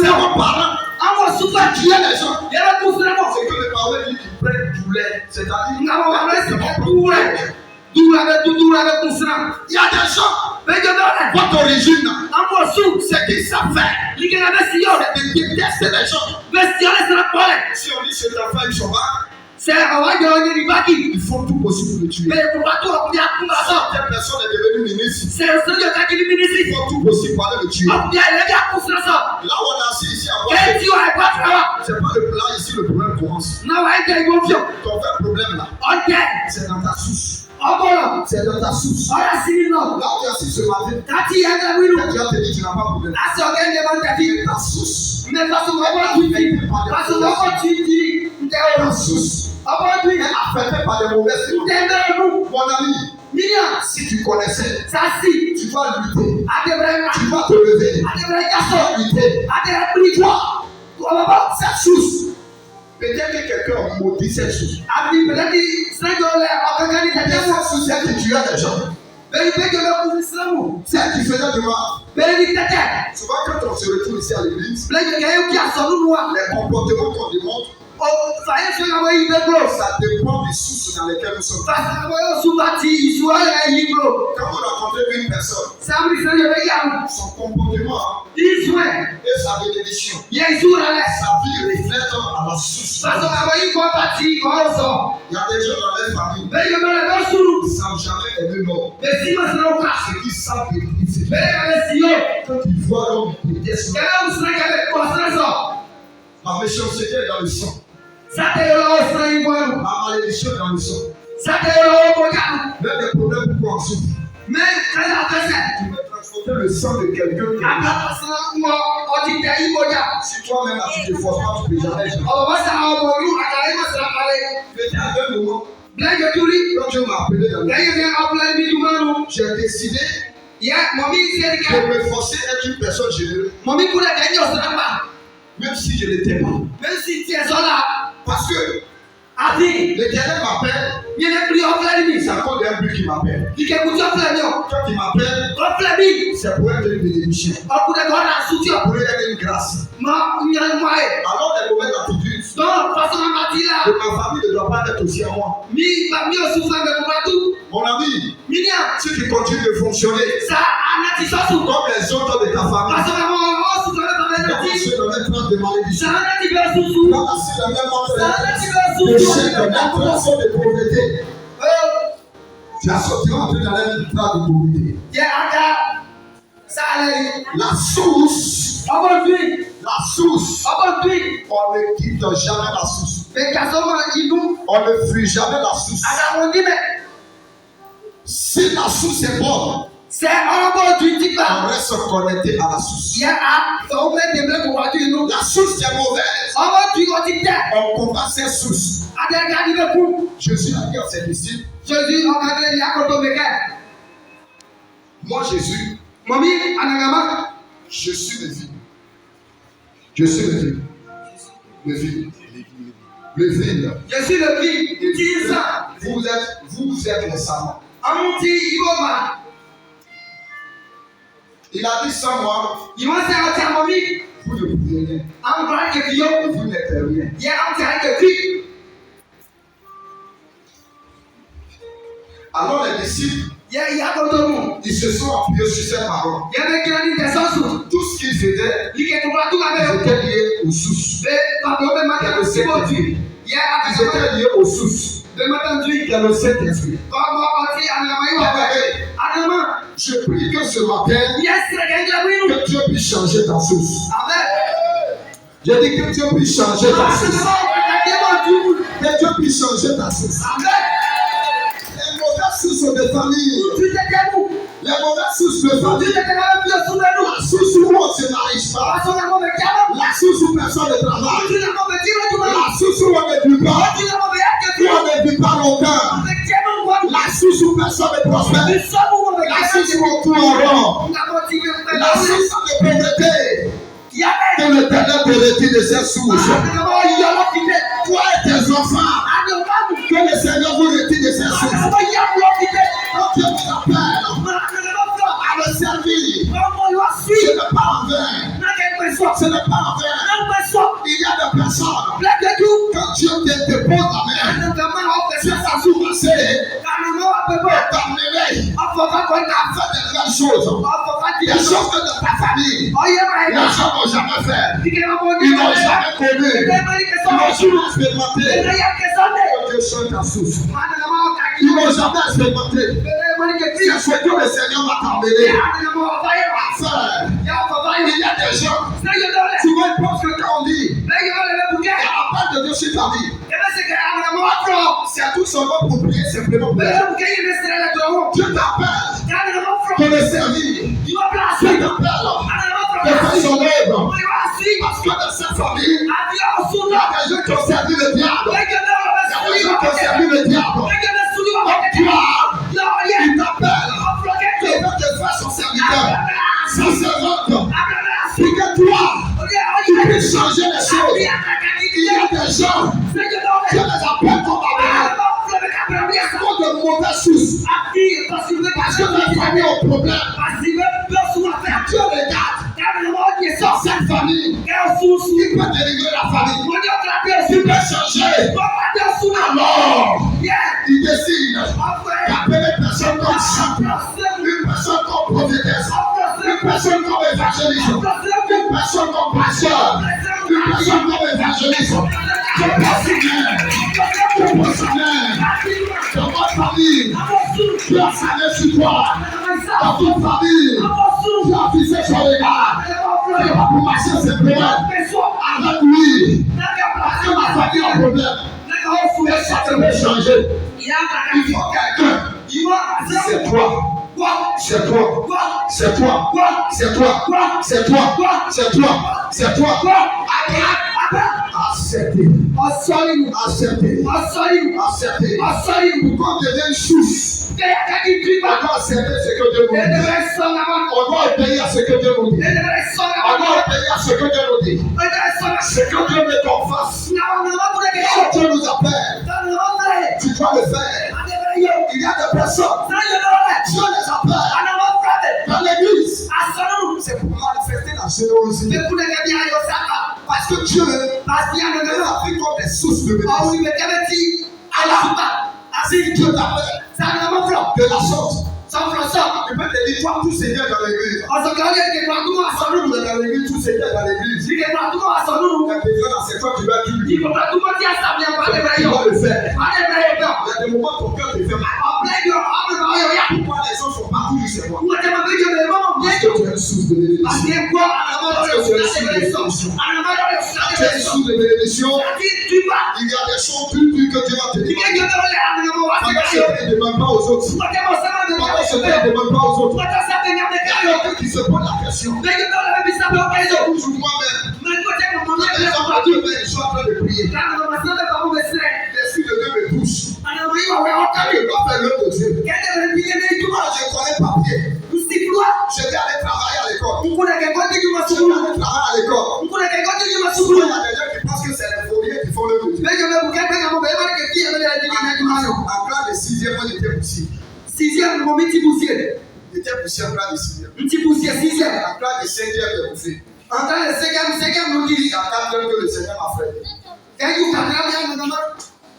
vos parents qui tuez les gens. C'est que les parents disent qu'ils prennent du lait. C'est-à-dire il y a des gens, votre origine, c'est qu'ils savent faire. C'est de détester les gens. Si on dit c'est ta femme, ils sont là. Ils font tout possible pour le tuer. Cette personne est devenue ministre. Ils font tout possible pour aller le tuer. Là où on a assis ici à voir, c'est pas le plan ici, le problème commence. Ton vrai problème là, c'est dans ta source. C'est dans ta source. Là où tu as assis ce matin, quand tu as te dit tu n'as pas de problème. C'est ta source. Ta source. Affecté par les mauvaises choses. Mon ami, si tu connaissais, tu vas lutter. Tu vas te lever. Tu vas lutter. Toi, cette source. Peut-être que quelqu'un maudit cette source. Cette source, c'est que tu as des gens. C'est qui faisait du mal. Souvent, quand on se retrouve ici à l'église, les comportements qu'on démontre, ça dépend des sources dans lesquelles nous sommes. Quand vous rencontrez une personne, son comportement et sa bénédiction, sa vie reflète à la source. Il y a des gens dans leur famille qui ne savent jamais aimer l'homme. Ceux qui savent bénéficier. Quand ils voient l'homme, ils détestent l'homme. La méchanceté est dans le sang. La malédiction est dans le sang. Même des problèmes pour en souffrir. Tu peux transporter le sang de quelqu'un qui si toi-même tu te forces pas, tu ne peux jamais changer. Mais à un moment, quand Dieu m'a appelé dans le monde, j'ai décidé de me forcer à être une personne généreuse. Même si je n'étais pas. Parce que l'Éternel m'appelle. C'est encore un but qui m'appelle. Quand il m'appelle, c'est pour être une bénédiction. Pour être une grâce. Alors les mauvaises attitudes de ma famille ne doivent pas être aussi à moi. Mon ami, si tu continues de fonctionner comme les autres de ta famille, ceux dans les traces de malédiction, dans la de pauvreté, tu as sorti en train d'aller une trace de pauvreté. La source, on ne quitte jamais la source. On ne fuit jamais la source. Si la source est bonne, on reste connecté à la source. La source est mauvaise. On combat cette source. Jésus a dit à ses disciples, moi Jésus, je suis le vie. Je suis le vide. Le vide. Le vide. Je suis le vide. Dis ça. Vous êtes les savants. Amuti Iboma. Il a dit sans moi, Il m'a fait un thermomètre. vous ne pouvez rien. En bras que vieux. Vous n'êtes rien. Il y a un terrain que vie. Alors les disciples, Il y a d'autres monde. ils se sont appuyés sur ces paroles. Il y avait quelqu'un qui était sans sous. Tout ce qu'ils faisaient, Il y a tout ils avec étaient liés aux sources. mais par contre, maintenant, c'est bon Dieu. Il y a Ils étaient liés aux sources. de maintenant Dieu. Il y a le Saint-Esprit. Comment on dit en allemand? En allemand. Je prie que ce matin, Yes, c'est quelqu'un que Dieu puisse changer ta source. Amen. J'ai dit que Dieu puisse changer ta Ah, c'est source. bon. Que Dieu puisse changer ta source. Amen. Les mauvaises sources de famille, Tu t'es debout. les mauvaises sources de Tu famille, t'es capable sous nous. la source où on ne se marie pas, Parce qu'on a mauvais câble. la source où personne ne travaille, Tu n'as mauvais tir, tu la m'as. source où on ne vit pas, Tu n'as mauvais acte, où tu on ne vit pas longtemps, Avec Dieu, on voit. la source où personne ne prospère, Nous sommes où avec la source où on tourne en rond, On a motivé. la source de pauvreté, Yamé. que l'éternel te retire de ces sources. Toi et tes enfants, que le Seigneur vous retire de ces sources. Quand Dieu vous appelle à le servir, ce n'est pas en vain. Ce n'est pas en vain. Il y a des personnes, quand Dieu te dépose la main, c'est ça vous passer, t'amener à faire des grandes choses. Des choses que dans ta famille, les gens n'ont jamais fait. Ils n'ont jamais connu. Ils n'ont jamais expérimenté. Dieu change ta source. Ils n'ont jamais expérimenté. C'est ce que le Seigneur va t'emmener à faire. Il y a des gens, souvent ils pensent que quand on dit, il y a la part de Dieu sur ta vie, c'est tout seulement pour prier simplement. Dieu t'appelle pour le servir. Dieu t'appelle de faire son œuvre. Parce que dans cette famille, il y a des gens qui ont servi le diable. Il y a des gens qui ont servi le diable. Donc toi, il t'appelle. Tu veux te faire son serviteur. Sa servante. Pour que toi, tu puisses changer les choses. Il y a des gens qui les appellent comme Abraham. Ils ont de mauvaises sources. Parce que la famille a un problème. Dieu regarde dans cette famille. Il peut délivrer la famille. Il peut changer. Alors, il décide d'appeler une personne comme champion, une personne comme prophétesse, une personne comme évangéliste, une personne comme pasteur, une personne comme évangéliste. Je pense dans votre famille, tu as salué sur toi. Dans toute famille, tu as fixé son regard. Tu vas pour marcher simplement avec lui. Parce que ma famille a un problème. Et ça te veut changer. Il faut quelqu'un. C'est toi. C'est toi. C'est toi. C'est toi. C'est toi. C'est toi. C'est toi. Acceptez. Acceptez. Acceptez. Pourquoi on devient une source? On doit accepter ce que Dieu nous dit. On doit obéir à ce que Dieu nous dit. On doit obéir à ce que Dieu nous dit. Ce que Dieu met en face. Quand Dieu nous appelle, tu dois le faire. Il y a des personnes, Dieu les appelle dans l'église. C'est pour manifester la générosité. Parce que Dieu nous a pris comme des sources de bénédiction. Alors, si Dieu t'appelle de la sorte, tu peux te dire, toi, tout Seigneur dans l'église. Nous dans l'église, tout Seigneur dans l'église. Et c'est toi qui vas dire. Tu dois le faire. Il y a des moments pour que tu fais mal. Pourquoi les gens sont partout du Seigneur? Parce que tu es une source de bénédiction. Parce que tu es une source de bénédiction. Il y a des choses plus dures que Dieu va te demander. Pendant ce temps, ne demande pas aux autres. Pendant ce temps, ne demande pas aux autres. Il y a quelqu'un qui se pose la question. Toujours moi-même. Les enfants de Dieu, ils sont en train de prier. L'esprit de Dieu me touche. Je dois faire l'œuvre de Dieu. Moi, je connais papier. Je vais aller travailler à l'école. Je vais aller travailler à l'école. mon petit poussier. Il était poussé en classe de 6e. Petit poussier 6e. En classe de 5e, il est poussé. En train de 5e, nous dit. Il y a 4 ans que le Seigneur m'a fait. Quand vous avez bien,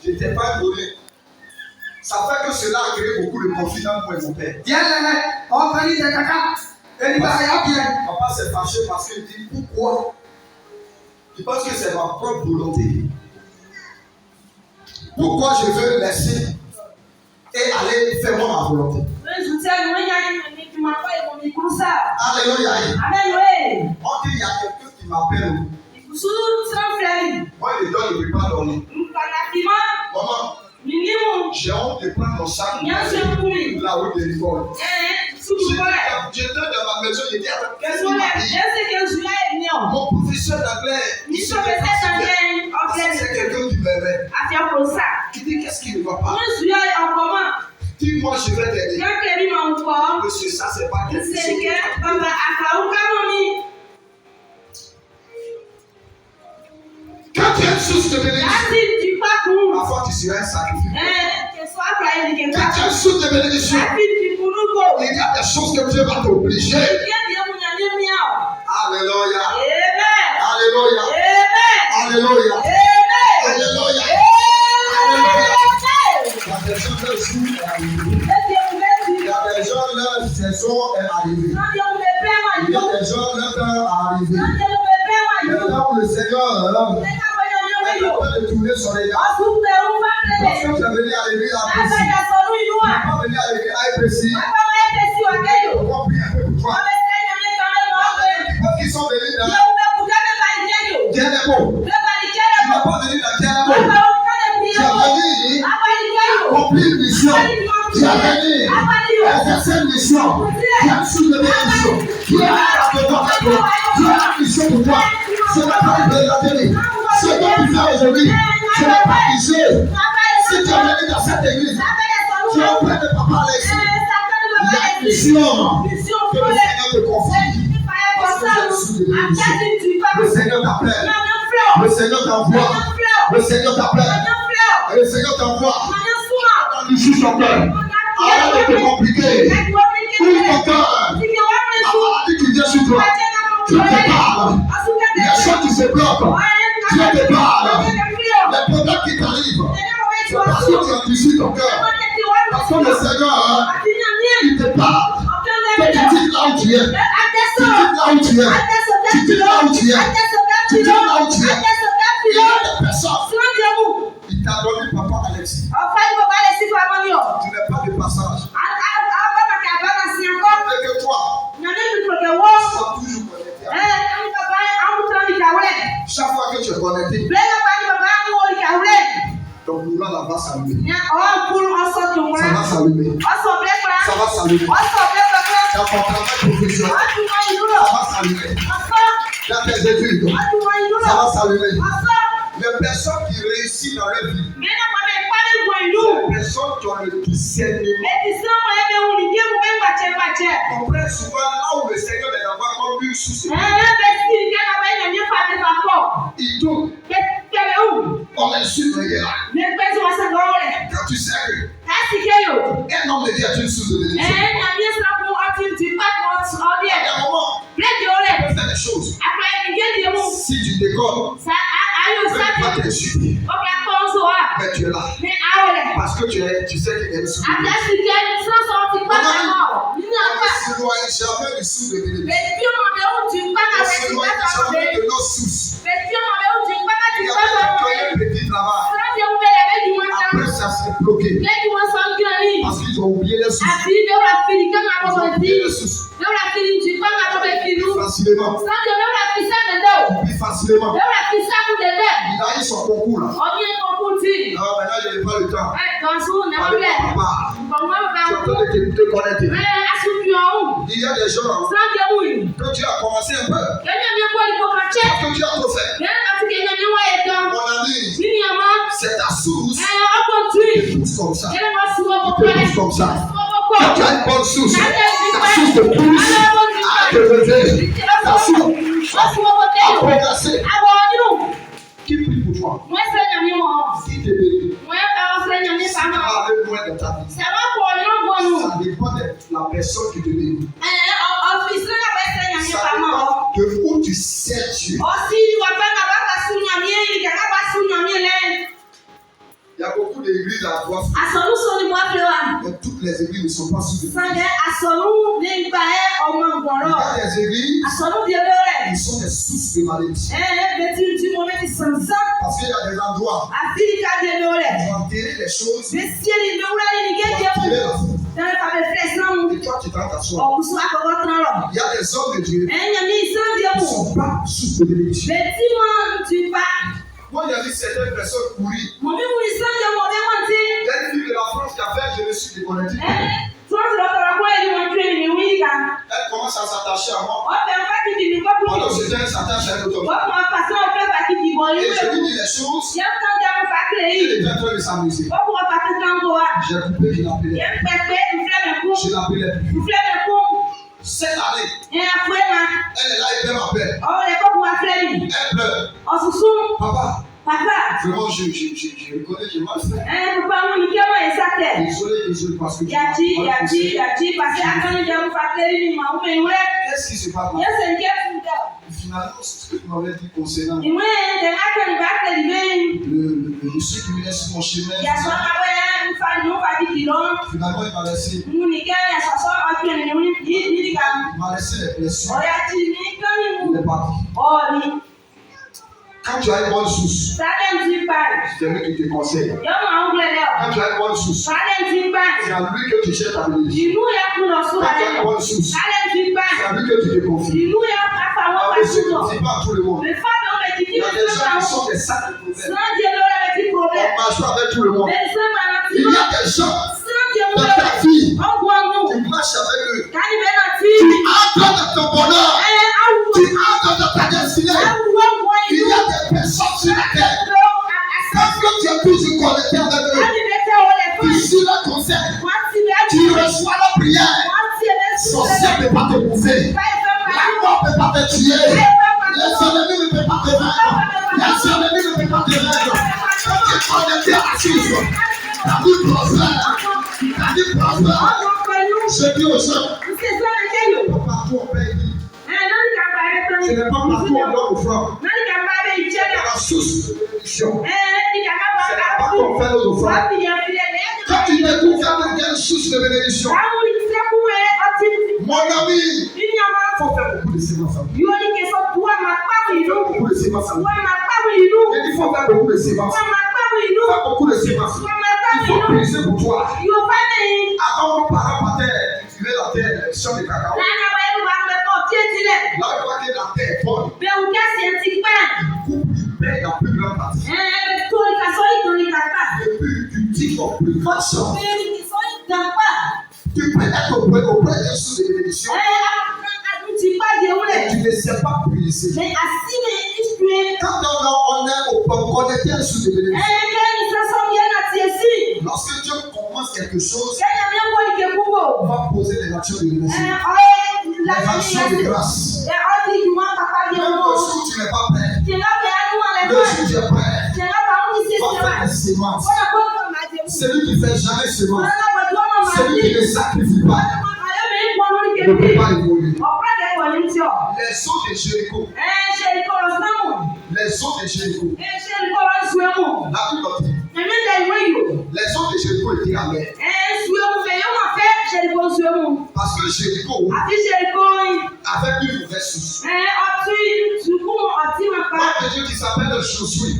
Je n'étais pas donné. Ça fait que cela a créé beaucoup de conflit entre moi et mon père. Papa s'est fâché parce qu'il dit pourquoi? Il pense que c'est ma propre volonté. Pourquoi je veux laisser et aller faire moi ma volonté? Alléluia. On dit il y a quelqu'un qui m'appelle. Moi, il donne, il ne peut pas dormir. Maman, j'ai honte de prendre mon sac là où il est l'école. J'étais dans ma maison, il dit attends, qu'est-ce qu'il m'a dit? Mon professeur d'anglais, il se fait c'est quelqu'un qui m'aimait. Il dit qu'est-ce qui ne va pas? Dis-moi, je vais t'aider. Monsieur, ça, c'est pas quelque chose. Quand tu es une source de bénédiction, parfois tu seras un sacrifice. Quand tu es une source de bénédiction, il y a des choses que Dieu va t'obliger. Alléluia. Alléluia. Alléluia. Alléluia. Il y a des gens, leur saison est arrivée. Il y a des gens, leur temps est arrivé. Maintenant, le Seigneur est en train de tourner sur les gars. Parce que tu es venu à l'église à Précis. Tu n'es pas venu à l'église à Précis. On va prier un peu pour toi. Ils sont venus dans Dianemo. Tu n'es pas venu dans Dianemo. Tu es venu accomplir une mission. Tu es venu exercer une mission. Tu as reçu de bénédiction. Tu es là pour toi. Tu as une mission pour toi. Ce n'est pas une la télé. Ce que tu fais aujourd'hui, ce n'est pas cliché. Si tu es venu dans cette église, tu es auprès de Papa Alexis. Il y a une mission que le Seigneur te confie. Parce que tu as reçu de bénédiction. Le Seigneur t'appelle. Le Seigneur t'envoie. Le Seigneur t'appelle. Et le Seigneur t'envoie. Ici son cœur. Arrête de te compliquer. Ouvre ton cœur. La maladie qui vient sur toi. Dieu te parle. Les choses qui se bloquent. Dieu te parle. Les problèmes qui t'arrivent. C'est parce que tu endurcis ton cœur. Parce que le Seigneur, il te parle. Donc tu dis là où tu es. Tu dis là où tu es. Tu dis là où tu es. Tu dis là où tu es. Il y a des personnes. Il t'a donné Papa Alexis. Tu n'es pas de passage. Avec toi, sois toujours connecté. Chaque fois que tu es connecté, ton courant là va s'allumer. Ça va s'allumer. Ça va s'allumer. Dans ton travail professionnel, ça va s'allumer. Dans tes études, ça va s'allumer. Les personnes qui réussissent dans leur vie, les personnes qui ont le discernement, comprennent souvent là où le Seigneur les envoie comme une source. Ils tournent. On insulte les gars. Quand tu sais qu'un homme de Dieu est une source de bénédiction, il y a un moment, tu peux faire des choses. Si tu décolles, tu vas t'insulter. Mais tu es là. Parce que tu sais qu'il y a une source de bénédiction. On ne s'éloigne jamais du source de bénédiction. On s'éloigne jamais de nos sources. Il y a un petit travail. Après, ça s'est bloqué. Parce qu'ils ont oublié les sources. Ils ont oublié les sources. Facilement. Oublie facilement. Il a eu son concours là. Alors maintenant, je n'ai pas le temps. Papa, tu es en train de te connecter. Il y a des gens que tu as commencé un peu. Parce que tu as trop fait. Mon ami, c'est ta source. Tu pousses comme ça. Tu pousses comme ça. Quand tu as une bonne source, ta source te pousse à te lever. Ta source à progresser. Qui prie pour toi? Qui te bénit? Si tu vas aller loin dans ta vie, ça dépend des de où tu sais Dieu. Aussi, wapanga baka sunyamie, ikakaba sunyamie len. Il y a beaucoup d'églises à Bois. Asonu soni mwaplewa. Mais toutes les églises ne sont pas sous églises. Sange asonu ne ibae Il omo y ngoro. a des églises Asonu diebere. qui sont des sources de malédiction. Beti du moment sansa. Parce qu'il y a des endroits Afirika diebere. où on enterrer les choses, Besieli meura ni on ngeje. enterrer la foi. Dans le papier flex nan. Et toi, tu vas t'asseoir. Okusu akoko tran. Il y a des hommes de Dieu Nyami san qui ne diemu. sont pas sources de bénédiction. Beti man tu pas. Moi, il y a vu certaines personnes courir. Momi muni san diemu be wanti. Il y a une fille de la France qui a fait, je me suis déconnecté. Trans dokoro ko eni won train ni wika. Elle commence à s'attacher à moi. O fe fa ki di ko Pendant ko. que j'étais, elle s'attache à un autre homme. Ko mo pa so fe fa ki di bo Et ni. je lui dis les choses. Ya kan ja mo fa kle Elle yi. était en train de s'amuser. O ko fa ki kan go wa. J'ai coupé, je l'appelais. Ye pepe mfle me ku. Je l'appelais plus. Mfle me ku. Cette année, E afrema. elle est là, elle m'appelle. O le ko ku afre ni. Elle pleure. O susu. Papa, Papa. vraiment, je reconnais, j'ai mal fait. Papa mo ni ke mo esate. Désolé, parce que Yachi parce que akani ja mo fa kle ni ma o me ure. Qu'est-ce qui se passe? Ye se nke fuda. Finalement, c'est ce que tu m'avais dit concernant Iwe de akani ba kle di be. le monsieur qui me laisse sur mon chemin. Ya so ma we mfa no fa di kilon. Finalement, il m'a laissé. Muni ke ya so so akeni ni ni ka. Il m'a laissé les blessures. Oyachi ni kan Il ni est mu. parti. O ni. Quand tu as une bonne source, Salen ti pa. c'est lui qui te conseille. Yo ma ngule le. Quand tu as une bonne source, Salen ti pa. c'est à lui que tu cherches ta bénédiction. Inu ya ku lo su Quand tu as une ale. bonne source, Salen ti c'est pa. à lui que tu te confies. Inu ya afa wo Ah, pa mais c'est su lo. pas à tout le monde. Me fa do me ti Il y ki a me des fa gens qui wo. sont des sacs de problèmes. San die lo le ti On problem. marche pas avec tout le monde. Me se ma na ti. Il y a des gens San die mo dans le. ta vie O gwa nu. qui marchent avec eux. Kani be na ti. Tu entres dans ton bonheur. Awu. Tu entres dans ta destinée. Awu wo wo Il inu. y a des personnes sur la terre. Parce que tu es toujours connecté avec eux. Kani be te o le Tu fa. suis leur conseil. Wa ti be. Tu reçois leur prière. Wa ti le su. Sorcier ne peut pas te bouffer. La mort ne peut pas te tuer. Les ennemis ne peuvent pas te vaincre. Les ennemis ne peuvent pas te vaincre. Quand tu es connecté à la source, ta vie prospère. Ta vie prospère. Je dis aux gens, pas partout on paye. Ce n'est pas partout on doit offrande. La source de bénédiction. C'est là-bas qu'on fait nos offrandes. Quand tu découvres qu'il y a une source de bénédiction, mon ami, il faut faire beaucoup de séances. Beaucoup de séances. Il faut faire beaucoup de séances. Faire beaucoup de séances. Il faut prier pour toi. Avant nos parents partaient cultiver la terre, les champs de cacao. Là, on voit que la terre est bonne. Il coupe, il paye la plus grande partie. Et puis, tu dis ton plus fort sort. Tu peux être auprès d'un source de bénédiction et tu ne sais pas puiser. Quand on est connecté à un source de bénédiction, lorsque Dieu commence quelque chose, on va poser les actions de bénédiction. Les actions de grâce. Même le jour où tu n'es pas prêt, le jour où tu es prêt, on va faire des sémences. Celui qui ne fait jamais sémence, celui qui ne sacrifie pas, ne peut pas évoluer. Les eaux de Jéricho, les eaux de Jéricho, la Bible dit, les eaux de Jéricho étaient amères. Parce que Jéricho avait une mauvaise source. Un de Dieu qui s'appelle Josué,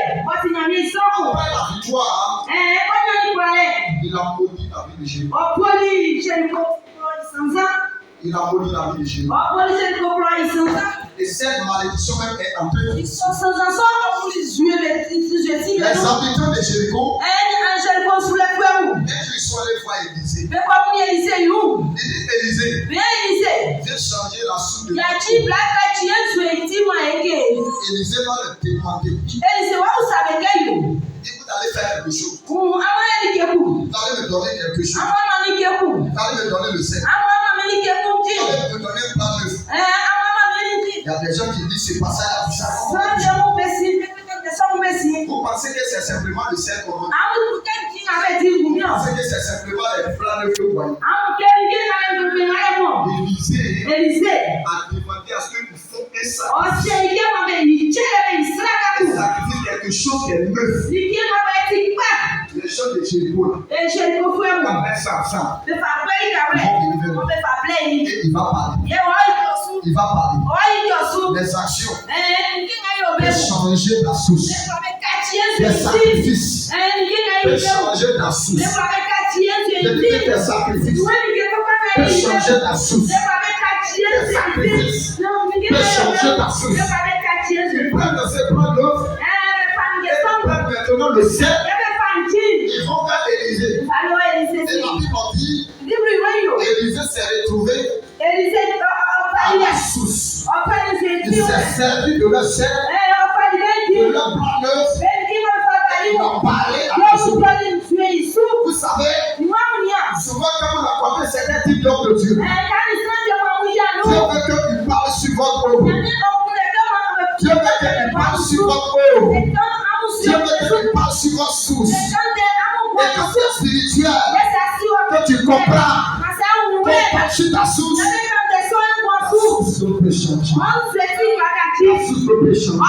après la victoire, il a maudit la vie de Jéricho. Il a maudit la vie de Jéricho. Et cette malédiction même est en train de... Les habitants de Jéricho, dès qu'ils sont allés voir Élisée, ils disent Élisée, viens changer la soupe de Élisée va le demander. Et vous allez faire quelque chose. Vous allez me donner quelque chose. Vous allez me donner le sel. Vous allez me donner un plat neuf. Il y a des gens qui disent c'est pas ça la bouche. Vous pensez que c'est simplement le sel qu'on mange. Vous pensez que c'est simplement les plats neufs que vous voyez. Élisée a demandé à ce que vous Jéricho là. Et Jéricho frère On moi. met ça. Me fa play ka we. On me fa play. Et il va parler. Ye wa yosu. Il va parler. Wa yosu. Les actions. Nginga yo Peut be. changer la source. Les sacrifices. Peut changer la source. Les sacrifices. Peut changer la source. Les sacrifices. Peut changer la source. Ils prennent le fait, prennent l'autre. Ils prennent maintenant le ciel. Ils vont vers Élysée. Et la Bible dit, Élysée s'est retrouvé à la source. Il s'est servi de leur chair, de leur bras neuf. Ils ont parlé à Jésus. Vous savez, souvent quand on a compris certains types d'hommes de Dieu, Dieu veut qu'ils parlent sur votre eau. Dieu veut qu'ils parlent sur votre eau. Dieu veut qu'ils parlent sur votre source. Et que c'est spirituel, que tu comprends, qu'on parle sur ta source. La source peut changer. La source peut changer.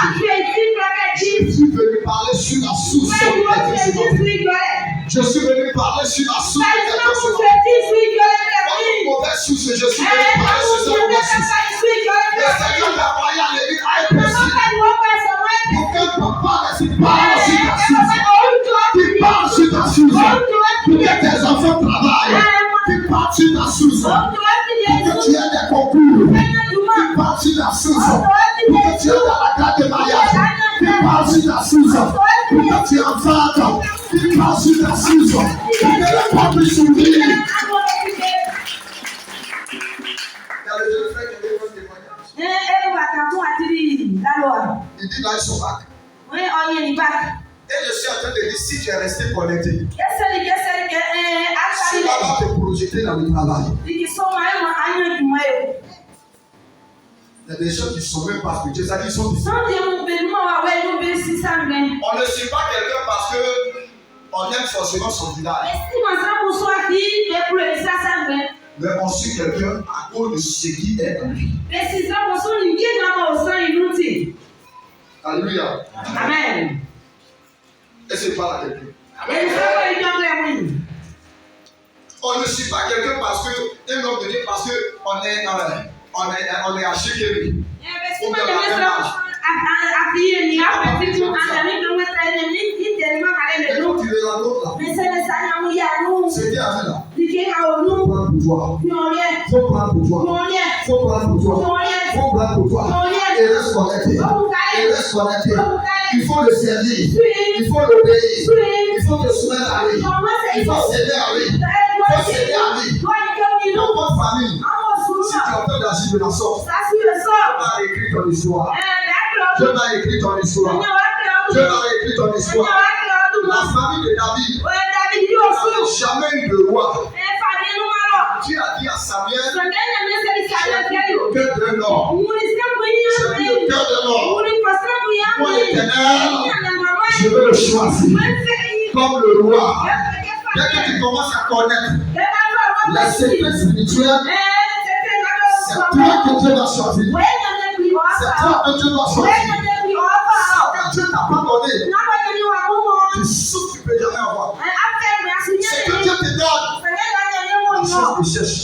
Je suis venu parler sur la source. Je suis venu parler sur la source. Mauvaise source, je suis venu parler sur cette mauvaise source. Le Seigneur t'a envoyé à l'église à un précis. Pour que papa ne parle sur ta source. Tu parles sur ta source. Pour que tes enfants travaillent. Tu parles sur ta source. Pour que tu aies des concours. Tu parles sur ta source. Pour que tu aies dans la carte de mariage. Tu parles sur ta source. Pour que tu enfantes. Tu parles sur ta source. Pour que le peuple s'oublie. Il y a les jeunes frères qui ont des témoignages. Il dit là, ils sont back. Et je suis en train de dire, si tu es resté connecté, si là va te projeter dans le travail, il y a des gens qui ne sont même pas spirituels, c'est-à-dire qu'ils sont ici. On ne suit pas quelqu'un parce qu'on aime forcément son village. Mais on suit quelqu'un à cause de ce qui est en lui. Alléluia. Amen. Et c'est pas la quelqu'un. On ne suit pas quelqu'un parce que, un homme de Dieu, parce qu'on est à Chékéry. Ou bien à un âge. Et donc tu es dans l'autre là. C'est qui a fait là? Faut prendre pour toi. Faut prendre pour toi. Faut prendre pour toi. Faut prendre pour toi. Et reste connecté. Et reste connecté. Il faut le servir. Il faut l'obéir. Il faut te soumettre à lui. Il faut s'aider à lui. Il faut s'aider à lui. Dans votre famille, si tu es en train d'agir de la sorte, Dieu va écrire ton histoire. Dieu va écrire ton histoire. Dieu va écrire ton histoire. La famille de David n'avait jamais eu de roi. Dieu a dit à Samuel, j'ai vu le cœur d'un homme. J'ai vu le cœur d'un homme. Pour l'Éternel, je veux le choisir comme le roi. Dès que tu commences à connaître la secret spirituelle, c'est toi que Dieu va choisir. C'est toi que Dieu va choisir. Ça que Dieu t'a pas donné, tu souffres, tu ne peux jamais avoir. Ce que Dieu te donne, la chose que cherche.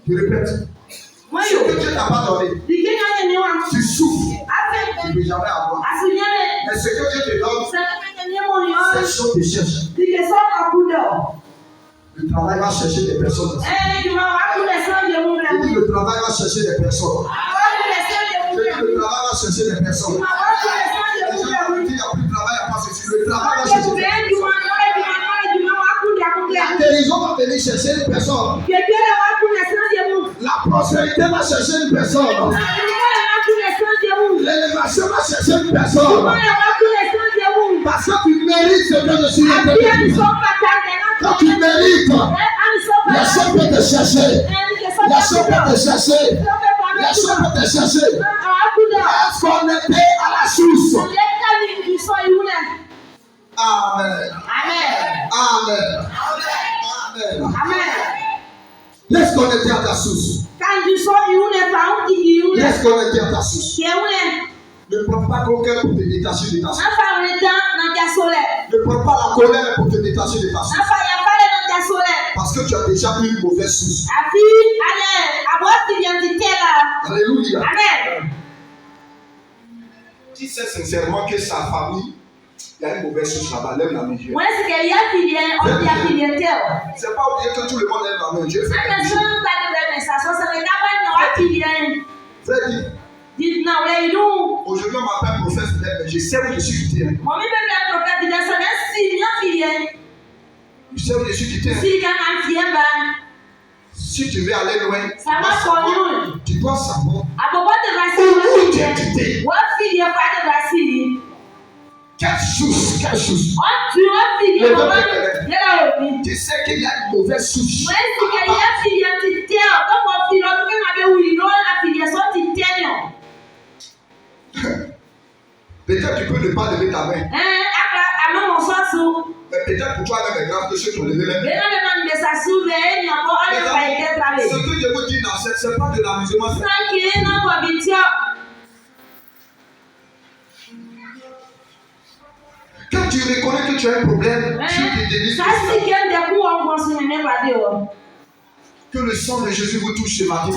Je répète. Ce que Dieu t'a pas donné, tu souffres, tu ne peux jamais avoir. Mais ce que Dieu te donne, c'est la chose que cherche. Le travail va chercher des personnes. Je dis le travail va chercher des personnes. Je dis le travail va chercher des personnes. Les gens qui disent qu'il n'y a plus de travail à passer sur le travail va chercher des personnes. La guérison va venir chercher une personne. La prospérité va chercher une personne. L'élévation va chercher une personne. Parce que tu mérites ce que je suis en train de dire. Quand tu mérites, la chose peut te chercher. La chose peut te chercher. La chose peut te chercher. Est-ce qu'on était à la source? Amen. Amen. Amen. Laisse connecter à ta source. Laisse connecter à ta source. Ne prends pas ton cœur pour te détacher de ta source. Ne prends pas la colère pour te détacher de ta source. Parce que tu as déjà une mauvaise source. Alléluia. Qui sait sincèrement que sa famille, il y a une mauvaise source là-bas, lève la main. C'est pas dire que tout le monde lève la main. Dieu fait quelque chose. Frère, aujourd'hui on m'appelle prophète, mais je sais où je suis quitté. Je sais où je suis quitté. Si tu veux aller loin, tu dois savoir où tu es quitté. Quelle chose. Tu sais qu'il y a une mauvaise souche. Peut-être tu peux ne pas lever ta main. Mais peut-être pour toi même est grave que ceux qui ont levé les mains. Ce que je vous dis là, c'est pas de l'amusement. Quand tu reconnais que tu as un problème, tu te délivres. Que le sang de Jésus vous touche ce matin.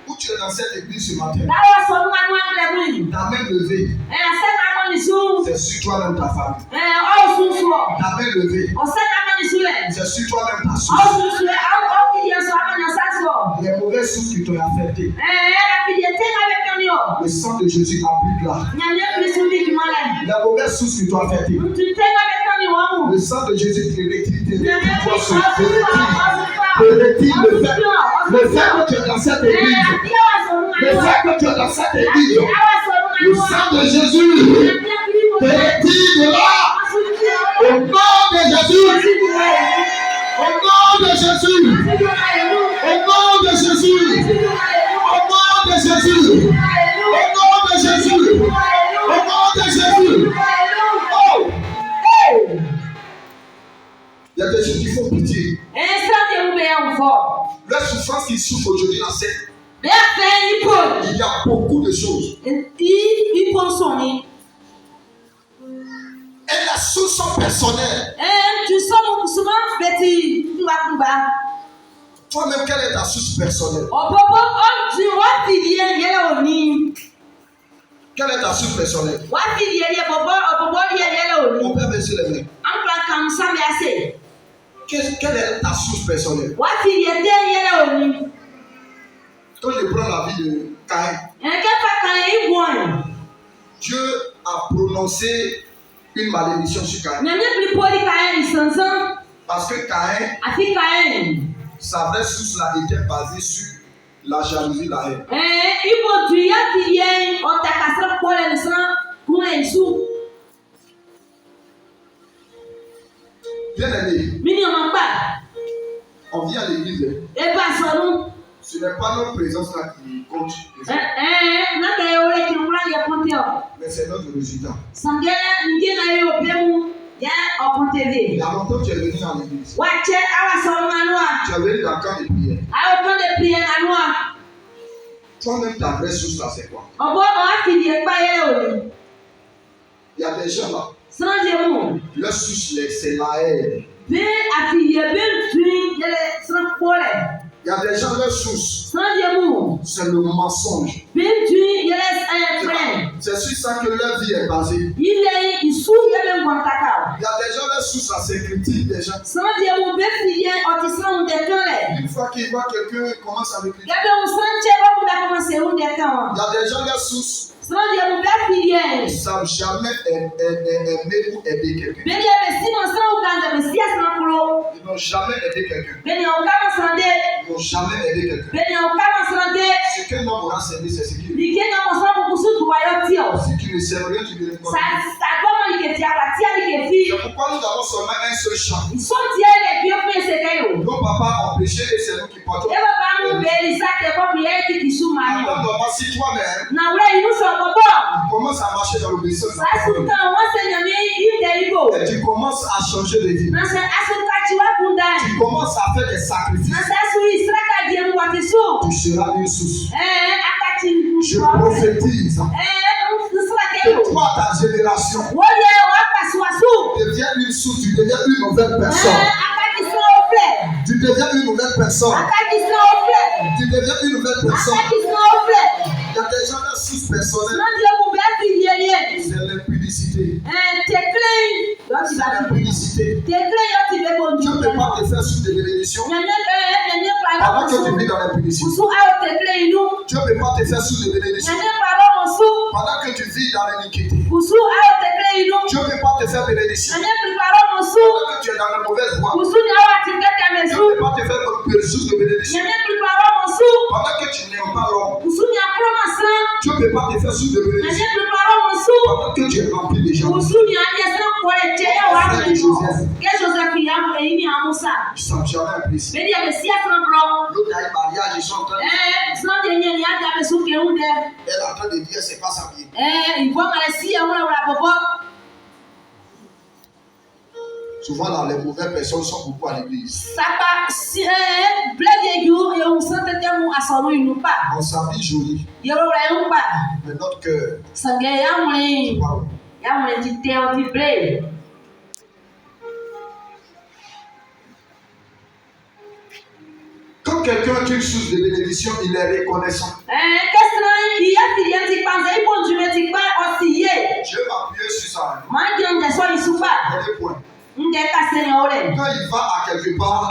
Où tu es dans cette église ce matin, ta main levée, c'est sur toi-même ta famille. Ta main levée, c'est sur toi-même ta source. Les mauvaises sources qui t'ont affecté, le sang de Jésus applique là. Les mauvaises sources qui t'ont affecté, le sang de Jésus te retire, te retire le fait que tu es dans cette église. Le fait que tu es dans cette église, le sang de Jésus te retire de là. Au nom de Jésus. Au nom de Jésus. Au nom de Jésus. Au nom de Jésus. Au nom de Jésus. Au nom de Jésus. Oh! Il y a des gens qui font pitié. La souffrance qu'ils souffrent aujourd'hui, là, c'est. Il y a beaucoup de choses. Et la source personnelle. Toi-même, quelle est ta source personnelle? Quelle est ta source personnelle? On peut baisser les mains. Quelle est ta source personnelle? Quand je prends la vie de Caïn, Dieu a prononcé une malédiction sur Caïn. Parce que Caïn, sa vraie source là était basée sur la jalousie, la haine. Bien aimé, on vient à l'église. Ce n'est pas notre présence là qui compte. Mais c'est notre résultat. Il y a longtemps que tu es venu dans l'église. Tu es venu dans le camp de prière. Toi-même, ta vraie source là, c'est quoi? Il y a des gens là. Leur source, c'est la haine. Il y a des gens, leur source, c'est le mensonge. C'est sur ça que leur vie est basée. Il y a des gens, leur source, c'est critique des gens. Une fois qu'ils voient quelqu'un commence à le critiquer. Il y a des gens, leur source, ils ne savent jamais aimer ou aider quelqu'un. Ils n'ont jamais aidé quelqu'un. Ils n'ont jamais aidé quelqu'un. Ce qu'un homme aura servi, c'est ce qu'il est. Si tu ne sers rien, tu ne le connais pas. C'est pourquoi nous avons seulement un seul chant. Nos papas ont péché et c'est nous qui portons. Attends, si toi-même, tu commences à marcher dans l'obéissance, et tu commences à changer de vie. Tu commences à faire des sacrifices. Tu seras une source. Je prophétise Que toi, ta génération devient une source, tu deviens une nouvelle personne. Tu deviens une nouvelle personne. Tu deviens une nouvelle personne. Il y a des gens qui sont sous-personnels. C'est l'impudicité. C'est l'impudicité. Tu ne peux pas te faire sous des bénédictions pendant que tu vis dans l'impudicité. Tu ne peux pas te faire sous des bénédictions pendant que tu vis dans l'iniquité. Tu ne peux pas te faire bénédiction pendant que tu es dans la mauvaise voie. Tu ne peux pas te faire sous de bénédiction pendant que tu n'aimes pas l'homme. Tu ne peux pas te faire sous de bénédiction pendant que tu es rempli de gens. Je sens jamais un plaisir. L'autre a un mariage, ils sont en train de... Elle est en train de dire c'est pas ça bien. Souvent, dans les mauvaises personnes sont beaucoup à l'église. On s'habille joli, mais notre cœur, c'est pas vrai. Quand quelqu'un a une source de bénédiction, il est reconnaissant. Je vais m'appuyer sur ça. Des points. Quand il va à quelque part,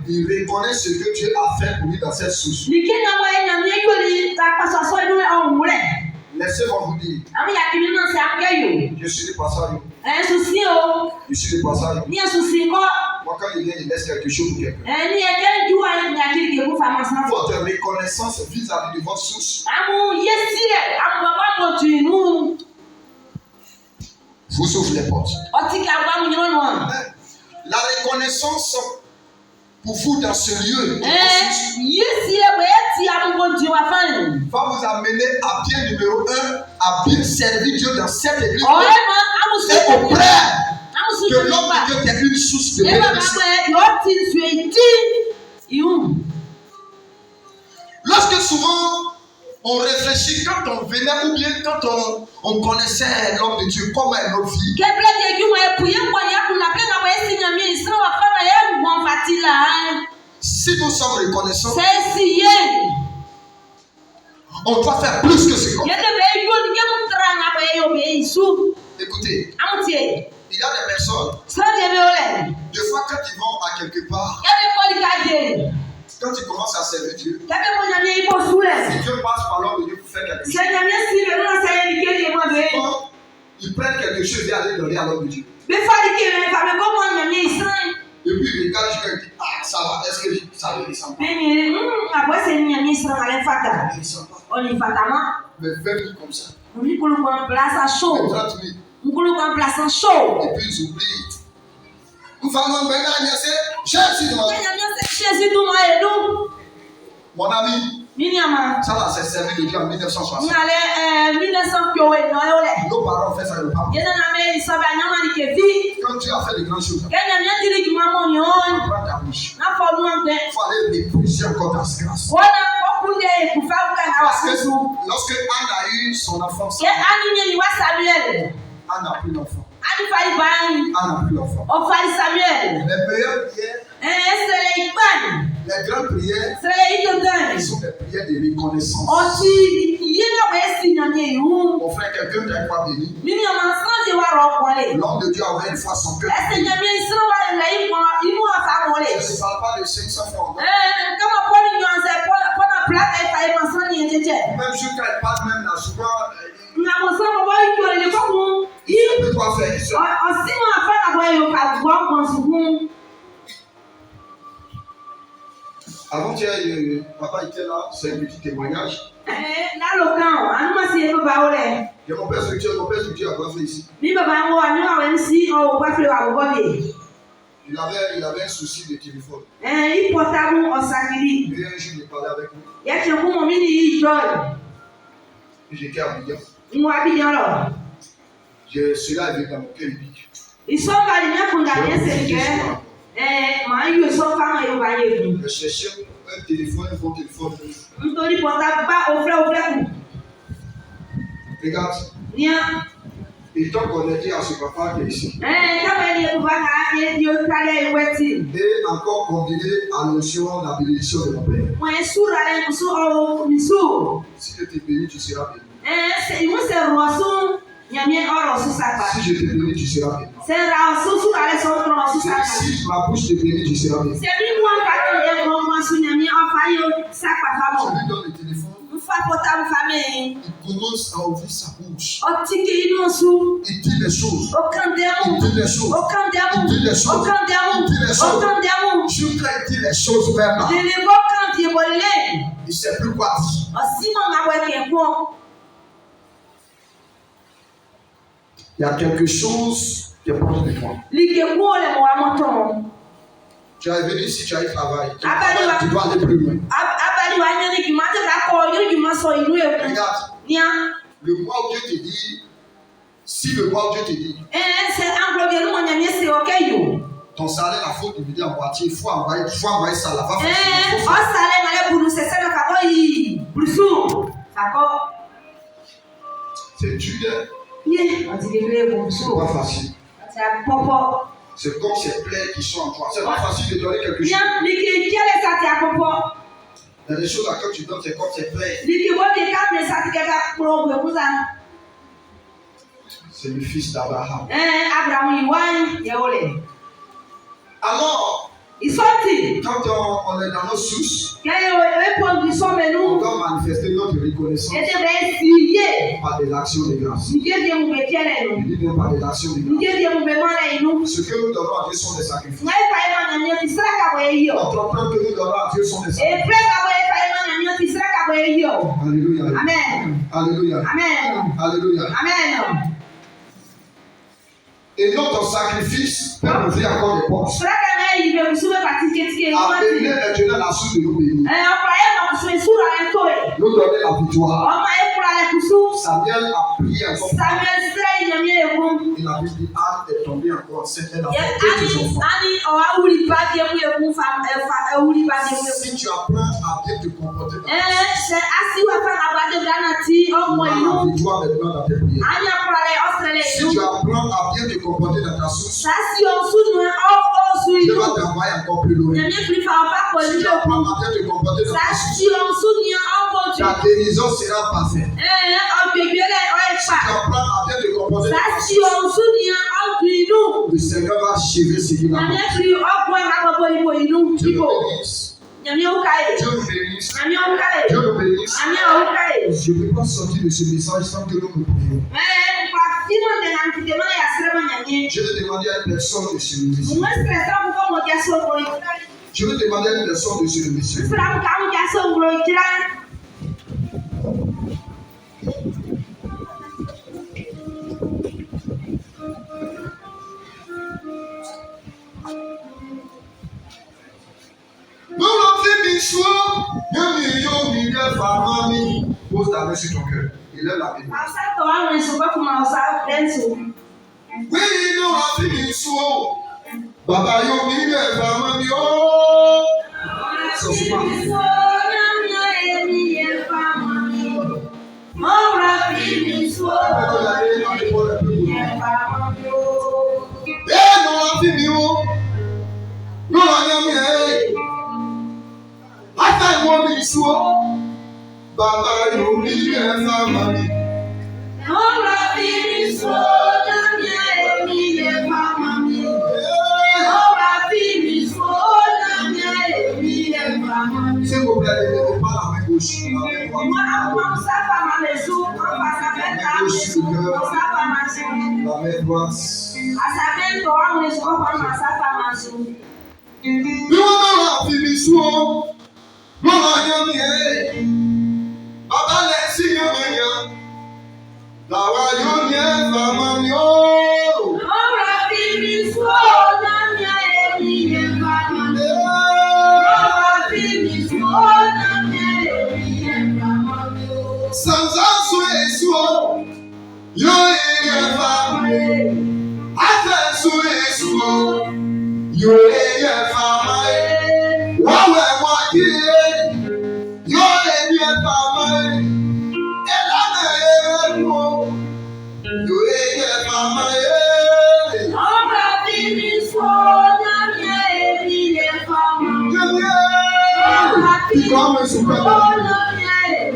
il reconnaît ce que Dieu a fait pour lui dans cette source. Laissez-moi vous dire, je suis le passage. Je suis le passage. Moi, quand il vient, il laisse quelque chose pour quelqu'un. Votre reconnaissance vis-à-vis de votre source. Vous ouvrez les portes. La reconnaissance pour vous dans ce lieu va vous amener à bien numéro 1, à bien servir Dieu dans cette église. Et au près que l'homme de Dieu est une source de bénédiction. Lorsque souvent on réfléchit quand on venait ou bien quand on connaissait l'homme de Dieu comme un autre vie. Si nous sommes reconnaissants, on doit faire plus que ce qu'on fait. Écoutez, il y a des personnes, des fois quand ils vont à quelque part, quand ils commencent à servir Dieu, si Dieu passe par l'homme de Dieu pour faire quelque chose, ils prennent quelque chose et aller donner à l'homme de Dieu. Et puis ils regardent Dieu et disent, ah ça va, est-ce que ça ne descend pas? Ne descend pas. Mais 20 minutes comme ça. Mais 30 minutes. Et puis ils oublient. Mon ami, ça là c'est servi de Dieu en 1960. Nos parents ont fait ça le pas. Quand Dieu a fait de grandes choses, prends ta bouche. Il faut aller mépriser encore ta grâce. Parce que lorsque Anne a eu son enfant, Anne a pris l'enfant. Anne a pris l'enfant. Les meilleures prières, les grandes prières, sont des prières de reconnaissance. Mon frère, quelqu'un t'a pas béni. L'homme de Dieu a ouvert une fois son cœur. Je ne parle pas de 500 francs. Même si elle parle même là, souvent, il peut pas faire ça. Avant-hier, papa était là, c'est un petit témoignage. Il y a mon père structure à coiffer ici. Il avait un souci de téléphone. Et un jour, il parlait avec nous. Et j'étais à Abidjan. Cela est dans mon cœur unique. Je cherchais un téléphone, un bon téléphone. Regarde. Nia. Et tant qu'on était à ce papa qui est ici. Eh, kama ni kubaka ndio kale iweti. Et encore combiné à l'onction, la bénédiction de mon père. Mwe sura le musu o misu. Si je te bénis, tu seras béni. C'est moi c'est roisson. Nyamie oro susapa. Si je te bénis, tu seras béni. C'est roisson sura le son susapa. Si ma bouche te bénit, tu seras béni. C'est lui moi ka e mo mo su nyamie ofayo sapa Je famo. lui donne le téléphone. Mfa pota mfame. Il commence à ouvrir sa bouche. Otiki inu su. Il dit les choses. Aucun démon. Il dit les choses. Aucun démon. Il dit les choses. Aucun démon. Il dit les choses. Aucun démon. Jusqu'à il dit les choses même là. Je ne vois quand il volait. Il ne sait plus quoi dire. Aussi mon aboué bon. Il y a quelque chose qui est proche de toi. L'ike bon le moi monton. Tu es venu ici, tu as eu travail. Abali Tu dois aller plus loin. Abali wa nyani ki mate ka ko yiri ki maso inu e. Regarde. Nia. Le mois où Dieu te dit, si le mois où Dieu te dit, C'est englober le mon nyani c'est OK yo. ton salaire, il faut diviser en moitié, il faut envoyer ça là-bas. O sale male bulu c'est ça ka ko yi. Bulusu. Ka ko. C'est dur, hein? Ye, on dit le bulusu. C'est pas facile. C'est popo. C'est comme ces plaies qui sont en toi. C'est pas facile de donner quelque chose. Nia, l'ike kiele sa ti popo. Il y a des choses à quand tu donnes, c'est comme ces plaies. L'ike bo bi ka me sa ti ka pro bo kuza. C'est le fils d'Abraham. Abraham iwani yeole. Alors, Isoti. quand on est dans nos sources, Kayo répondre son on menu. doit manifester notre reconnaissance Et de essayer. par des actions de grâce. Ni je dia mu betiele no. Je dis bien par des actions de Ni grâce. je dia mu be mala inu. Ce que nous donnons à Dieu sont des sacrifices. Ngai pa ema na nyo tisra ka bo eyo. L'entrepreneuriat que nous donnons à Dieu sont des E sacrifices. pre ka bo e pa ema na nyo tisra ka bo eyo. Alléluia. Amen. Alléluia. Amen. Alléluia. Amen. Et notre sacrifice peut ouvrir encore des portes. Sra ka ngai be kusube patike tike Amener iwati. l'éternel à sous de nous bénir. Apa ema kusube sura entoe. Nous donner la victoire. Oma e kura le kusu. Samuel a prié encore. Samuel sra nyamie ekum. Et la Bible dit Anne est tombée encore enceinte. Elle a Ye fait deux enfants. ani o awuri ba die mu ekum fa awuri ba die mu ekum. Si tu apprends à bien te comporter dans C'est assis ou faire la base de granati au tu auras la moyen. victoire maintenant dans tes prières. Anya pour aller Australie. Si tu apprends à bien te comporter dans ta source, Ça si on sous nous au Dieu sous va nous. t'envoyer encore plus loin. Ne mieux plus faire pas pour Si lui. tu apprends à bien te comporter dans Ça ta source, si on sous nous au ta bon. guérison sera parfaite. Au bébé là ouais Si tu pas. apprends à bien te comporter dans Ça ta si source, on sous nous. le Seigneur va achever ce qu'il a Ne fait. mieux plus au point à bon nous. Dieu Tipo. nous bénisse. Ne mieux au cahier. Dieu nous bénisse. Ne mieux au cahier. Dieu nous bénisse. Ne mieux au cahier. Je ne peux pas sortir de ce message sans que nous nous prions. Mais pas si mon dénantité moi ya sera nyanye. Je vais demander à une personne de se lever. Moi stressa pour mon dia so ko. Je vais demander à une personne de se lever. Fra ka mu dia so ngro itira. Pose ta main sur ton cœur. Il est la Bible. Asa to awon so ko kuma osa denso. Oui, nous a fini sous. Baba yo mi ne fama mi o. So souvent. Eh, nous a fini o. Nous a nyami eh. Ata mo mi sous. Baba yo mi ne fama mi. S'il vous plaît, ne mettez pas la main gauche. La main droite. La main droite. Nous avons fini sous. Nous avons nyami. Baba laisse nyami. Dawa yo nye fama mi o. Sansanso esuo. Yo ye fama. Afanso esuo. Yo ye fama. Wawe mwaki. Yo ye fama. Elana ye mo. Ikawa msuka. Oh, Lord, yeah.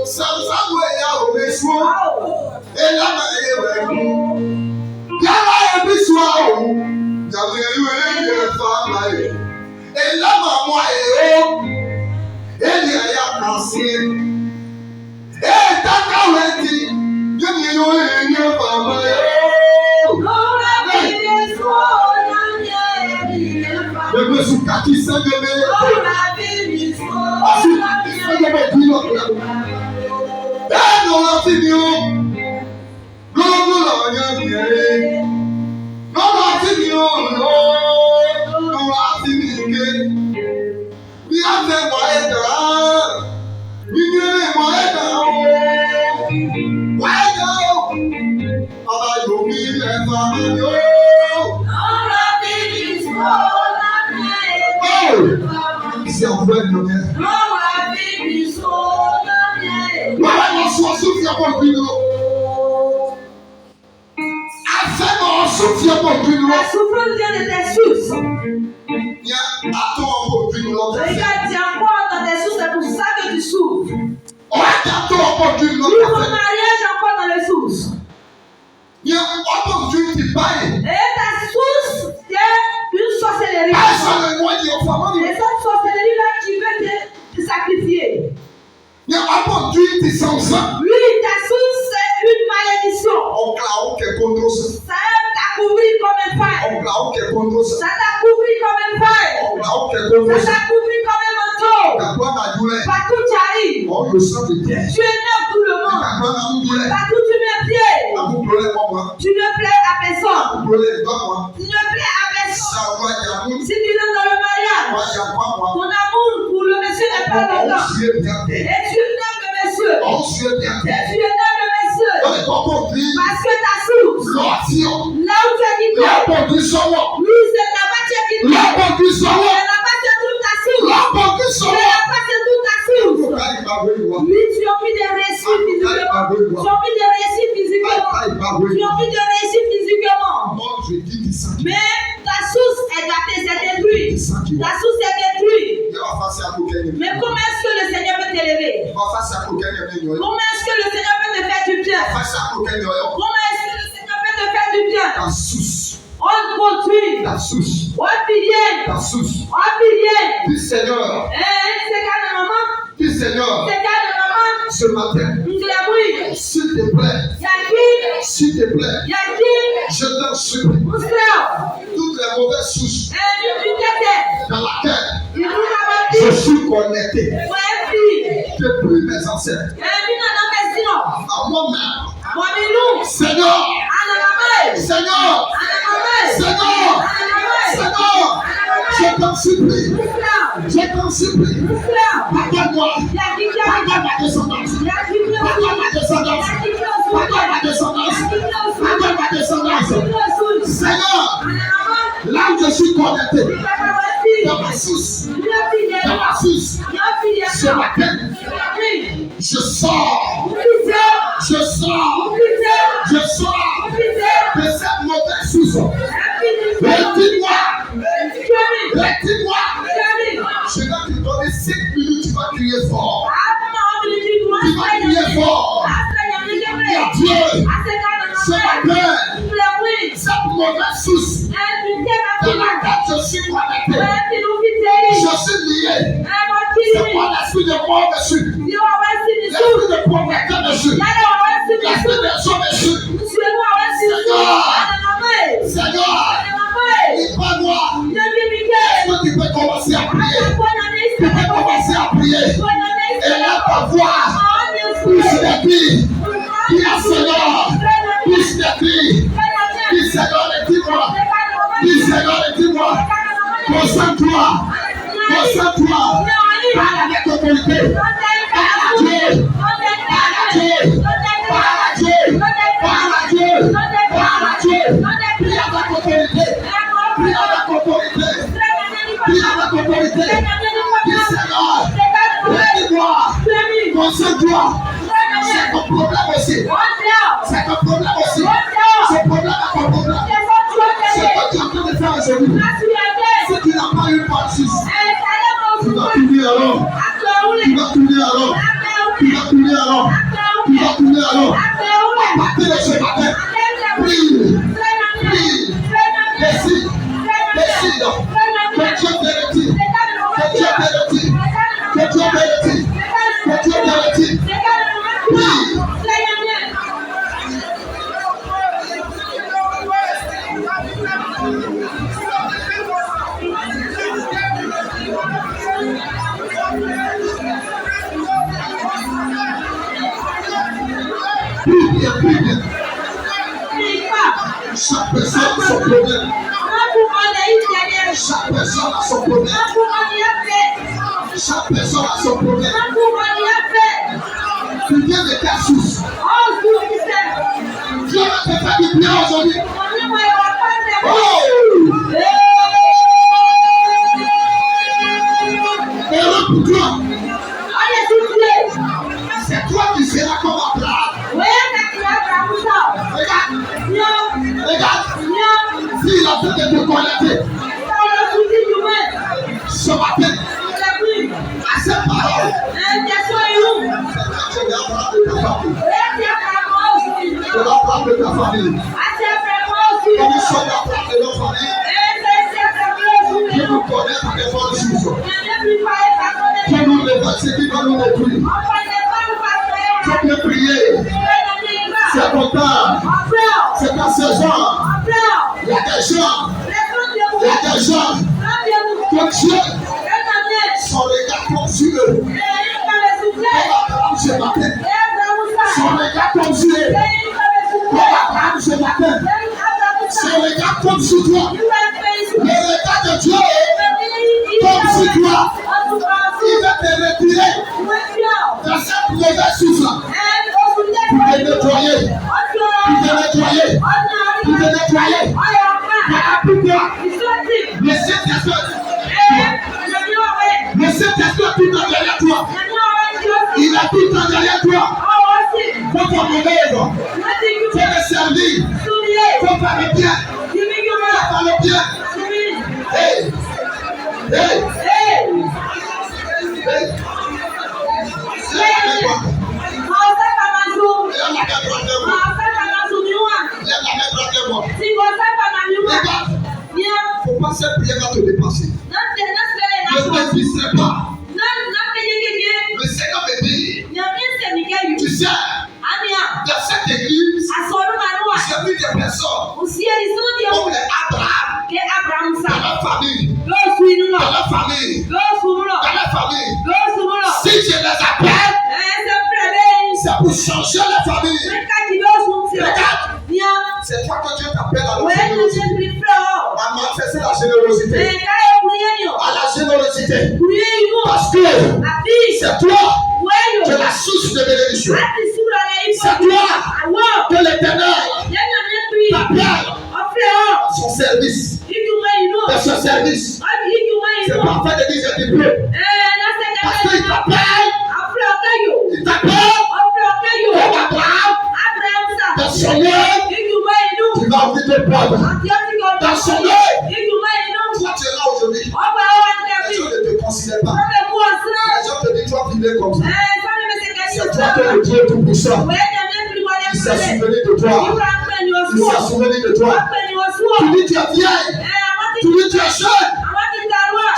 Samsamu ya omesuo. Elama ewe. Yala ebisua o. Jamu ewe efa mai. Elama mo ayo. Eli aya kasi. Taka weti. Yemi yo efa mai. Bebe sukati sengebe. Asukati sengebe kilo kilo. Eno lati ni o. Lolo la nyamiere. Lolo lati ni o. Lolo lati ni ke. Bi ate mo eda. Bi nyere mo eda o. Wa eda o. Baba yo mi le fa mi o. C'est un vrai millionnaire. Voilà mon soutien pour lui. Afin mon soutien pour lui. La souffrance vient de tes sources. Il y a un temps pour lui. Regarde, tu as encore dans tes sources, c'est pour ça que tu souffres. On a un temps pour lui. Ton mariage est encore dans les sources. Il y a une opportunité pareille. Et ta source, c'est une sorcellerie. Et cette sorcellerie-là qui veut te sacrifier. Il y a une opportunité sans ça. Oui, ta source, c'est une malédiction. Ça t'a couvert comme un paille. Ça t'a couvert comme un paille. Ça t'a couvert comme un manteau. Partout tu arrives. Tu es neuf pour le monde. Partout tu mets pied. Tu ne plais à personne. Tu ne plais à personne. Si tu es dans le mariage, ton amour pour le monsieur n'est pas dedans. Et tu aimes le monsieur. Et tu aimes le monsieur. Parce que ta source, là où tu as dit toi, oui, c'est là-bas que tu as dit toi. C'est là-bas que toute ta source. C'est là-bas que toute ta source. Oui, tu as envie de réussir physiquement. Tu as envie de réussir physiquement. Tu as envie de réussir physiquement. Mais ta source est gâtée, c'est détruit. Ta source est détruite. Mais comment est-ce que le Seigneur peut t'élever? Comment est-ce que le Seigneur peut te faire du bien? Comment est-ce que le Seigneur peut te faire du bien? On continue. On pilier. On pilier. Dis Seigneur. C'est quand le moment. Dis Seigneur. C'est quand le moment. Ce matin. S'il te plaît. S'il te plaît. Je t'en supplie. Toutes les mauvaises souches dans laquelle je suis connecté depuis mes ancêtres à moi-même. Seigneur, Seigneur, Seigneur, Seigneur, je t'en supplie, pardonne-moi, pardonne ma descendance, pardonne ma descendance, pardonne ma descendance, pardonne ma descendance. Seigneur, là où je suis connecté, dans ma source, ce matin, je sors de cette mauvaise source. Retire-moi. Je vais te donner 5 minutes, tu vas crier fort. Tu vas crier fort. Il y a Dieu. Ce matin, cette mauvaise source dans laquelle je suis connecté, je suis lié. C'est pas l'esprit de mort dessus. L'esprit de pauvreté dessus. L'esprit de joie dessus. Seigneur, libère-moi. Est-ce que tu peux commencer à prier? Tu peux commencer à prier. Et là, ta voix, plus de cris. Dis à Seigneur, plus de cris. Dis Seigneur, dis-moi. Dis Seigneur, dis-moi. Concentre-toi. Concentre-toi. Parle avec autorité. Parle à Dieu. Parle à Dieu. Parle à Dieu. Parle à Dieu. Parle à Dieu. Prie avec autorité. Prie avec autorité. Prie avec autorité. Dis Seigneur, dis-moi. Concentre-toi. C'est ton problème aussi. C'est ton problème aussi. Ce problème est ton problème. C'est ce que tu es en train de faire aujourd'hui. Si tu n'as pas eu de justice, tu vas tourner alors. Tu vas tourner alors. Tu vas tourner alors. Partez ce matin. Prie. Prie. Décide. Décide. Que Dieu te retire. Que Dieu te retire. Que Dieu te retire. Que Dieu te retire. Prie. Prie bien. Chaque personne a son problème. Chaque personne a son problème. Chaque personne a son problème. Tu viens de ta source. Dieu va te faire du bien aujourd'hui. Heureux pour toi. C'est toi qui seras comme Abraham. Regarde. S'il a fait de te connecter ce matin à ces paroles, tu vas prendre ta famille. Comme nous sommes à prendre de nos familles, Dieu nous connaît par des bonnes choses. Dieu nous révèle ce qui va nous détruire. Tu peux prier. C'est ton temps. C'est ta saison. Il y a des gens. Il y a des gens que Dieu, son regard tombe sur eux. Comme ce matin. Son regard tombe sur eux. Comme Abraham ce matin. Son regard tombe sur toi. Le regard de Dieu tombe sur toi. Il va te retirer dans cette mauvaise souffrance. Pour te nettoyer. Pour te nettoyer. Pour te nettoyer. Voilà pourquoi le Saint-Esprit tout en derrière toi. Il a tout en derrière toi. Faut ton mauvais. Faut le servir. Faut faire le bien. Faut faire le bien. Hey. Hey. Hey. Faut pas cette prière va te dépasser. Ne te distrais pas. Le Seigneur me dit, tu sais, dans cette église, j'ai vu des personnes comme les Abraham dans la famille. Dans la famille. Dans la famille. Si je les appelle, c'est pour changer la famille. Regarde. C'est toi que Dieu t'appelle à la générosité. À manifester la générosité. À la générosité. Parce que c'est toi qui es la source de bénédiction. C'est toi que l'Éternel t'appelle à son service. Dans son service. C'est pas fait de dire je te prie. Parce qu'il t'appelle. Il t'appelle. Comme Abraham. Dans son œuvre. Tu vas ouvrir tes portes. Dans son œuvre. Toi tu es là aujourd'hui. Les gens ne te considèrent pas. Les gens te disent toi vivais comme ça. C'est toi que le Dieu tout-puissant. Il s'est souvenu de toi. Il s'est souvenu de toi. Tu dis tu es vieille. Tu dis tu es jeune.